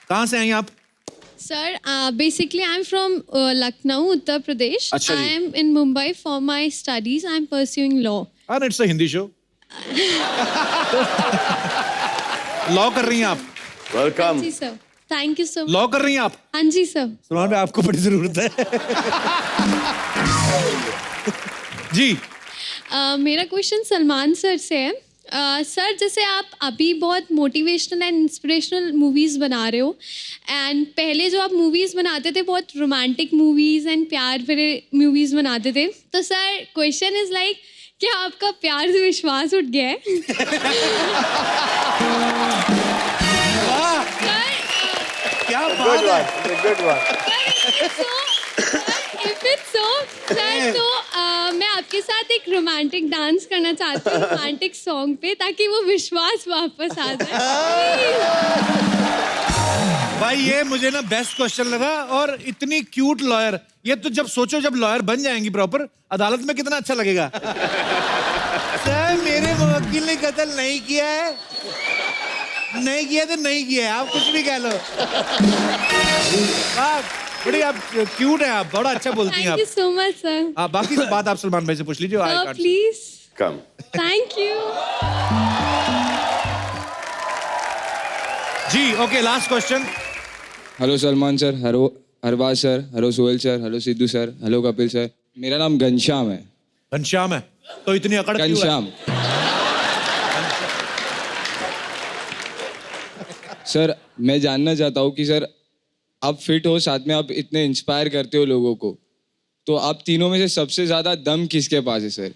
कहाँ से आई आप? Sir, basically I'm from Lucknow, Uttar Pradesh. अच्छा जी। I am in Mumbai for my studies. I am pursuing law. And it's a Hindi show. Law कर रही हैं आप? वेलकम। जी sir, thank you so much. Law कर रही हैं आप? हाँ जी सर। सलमान भाई आपको बड़ी जरूरत है। जी। मेरा क्वेश्चन सलमान सर से है। सर जैसे आप अभी बहुत मोटिवेशनल एंड इंस्पिरेशनल मूवीज़ बना रहे हो एंड पहले जो आप मूवीज़ बनाते थे बहुत रोमांटिक मूवीज़ एंड प्यार भरे मूवीज़ बनाते थे तो सर क्वेश्चन इज़ लाइक क्या आपका प्यार से विश्वास उठ गया है? क्या good one, good one. If it's so, sir तो मैं आपके साथ एक रोमांटिक डांस करना चाहती हूँ रोमांटिक सॉन्ग पे ताकि वो विश्वास वापस आ जाए। भाई ये मुझे ना बेस्ट क्वेश्चन लगा और इतनी क्यूट लॉयर ये तो जब सोचो जब लॉयर बन जाएंगी प्रॉपर अदालत में कितना अच्छा लगेगा। सर मेरे वकील ने कत्ल नहीं किया है नहीं किया तो नहीं किया है आप कुछ भी कह लो। आप बड़ी आप क्यूट है आप बड़ा अच्छा बोलती हैं आप। Thank you so much sir. आप बाकी सब बात आप सलमान भाई से पूछ लीजिए। Please come. Thank you. जी okay last question. Hello Salman sir, hello Arbaaz sir, hello Sohail sir, hello Sidhu sir, hello Kapil sir. मेरा नाम घनश्याम है। घनश्याम है तो इतनी अकड़ क्यों है? घनश्याम सर मैं जानना चाहता हूँ कि सर आप फिट हो साथ में आप इतने इंस्पायर करते हो लोगों को तो आप तीनों में से सबसे ज्यादा दम किसके पास है सर?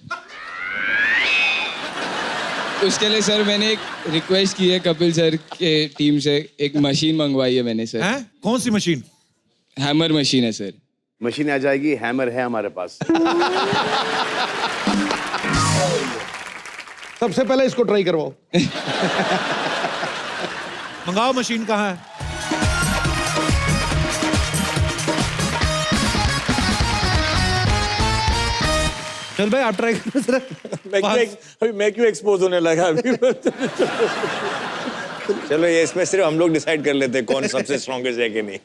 उसके लिए सर मैंने एक रिक्वेस्ट की है कपिल सर के टीम से एक मशीन मंगवाई है मैंने सर। हैं? कौन सी मशीन? हैमर मशीन है सर। मशीन आ जाएगी हैमर है हमारे पास। सबसे पहले इसको ट्राई करवाओ। मंगाओ मशीन कहाँ है? चल भाई आप ट्राई करो जरा। अभी मैं क्यों एक्सपोज होने लगा अभी? चलो ये इसमें सिर्फ हम लोग डिसाइड कर लेते हैं कौन सबसे स्ट्रॉन्गेस्ट है कि नहीं।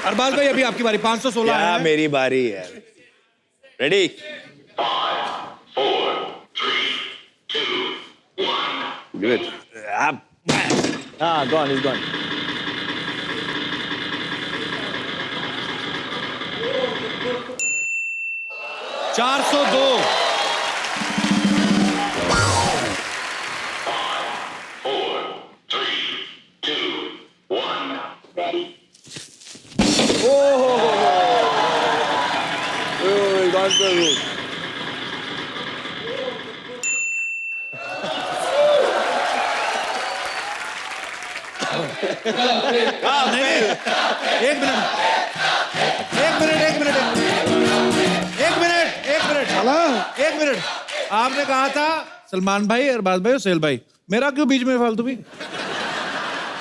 अरबाज भाई अभी आपकी बारी 516 क्या है। मेरी बारी है। रेडी? Give it. हाँ गॉन इज गॉन। चार सौ दो। एक मिनट आपने कहा था सलमान भाई अरबाज भाई और सोहेल भाई मेरा क्यों बीच में फालतू भी?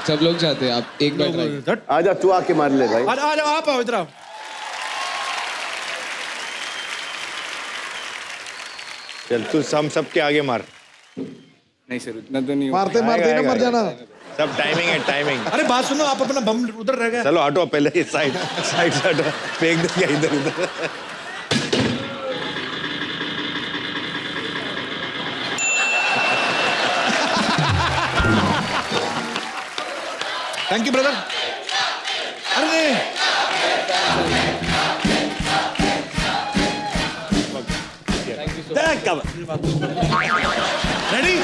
सब लोग चाहते हैं आप एक बार आजा तू आके मार ले भाई। आ जाओ आप आओ इधर आओ। चल तू हम सबके आगे मार। नहीं सर उतना तो नहीं मारते मारते ना मर जाना। सब टाइमिंग है टाइमिंग। अरे बात सुनो आप अपना बम उधर रह गया। चलो हटो पहले साइड साइड से हटो फेंक दे क्या इधर उधर। Thank you brother. अरे रेडी?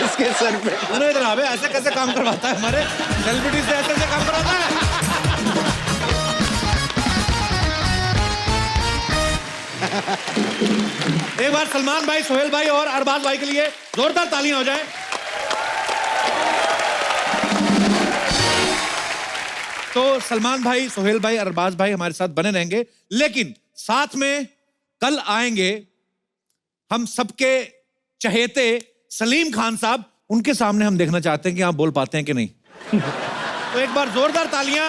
इसके सर पे सुनो इधर आवे ऐसे कैसे काम करवाता है हमारे सेलिब्रिटी से ऐसे कैसे काम करवाता है? एक बार सलमान भाई सोहेल भाई और अरबाज भाई के लिए जोरदार तालियां हो जाएं। तो सलमान भाई सोहेल भाई अरबाज भाई हमारे साथ बने रहेंगे लेकिन साथ में कल आएंगे हम सबके चहेते सलीम खान साहब। उनके सामने हम देखना चाहते हैं कि आप बोल पाते हैं कि नहीं। तो एक बार जोरदार तालियां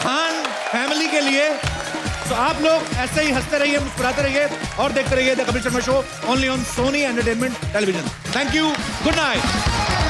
खान फैमिली के लिए। तो आप लोग ऐसे ही हंसते रहिए, मुस्कुराते रहिए और देखते रहिए the Kapil Sharma show only on Sony entertainment television. Thank you, good night.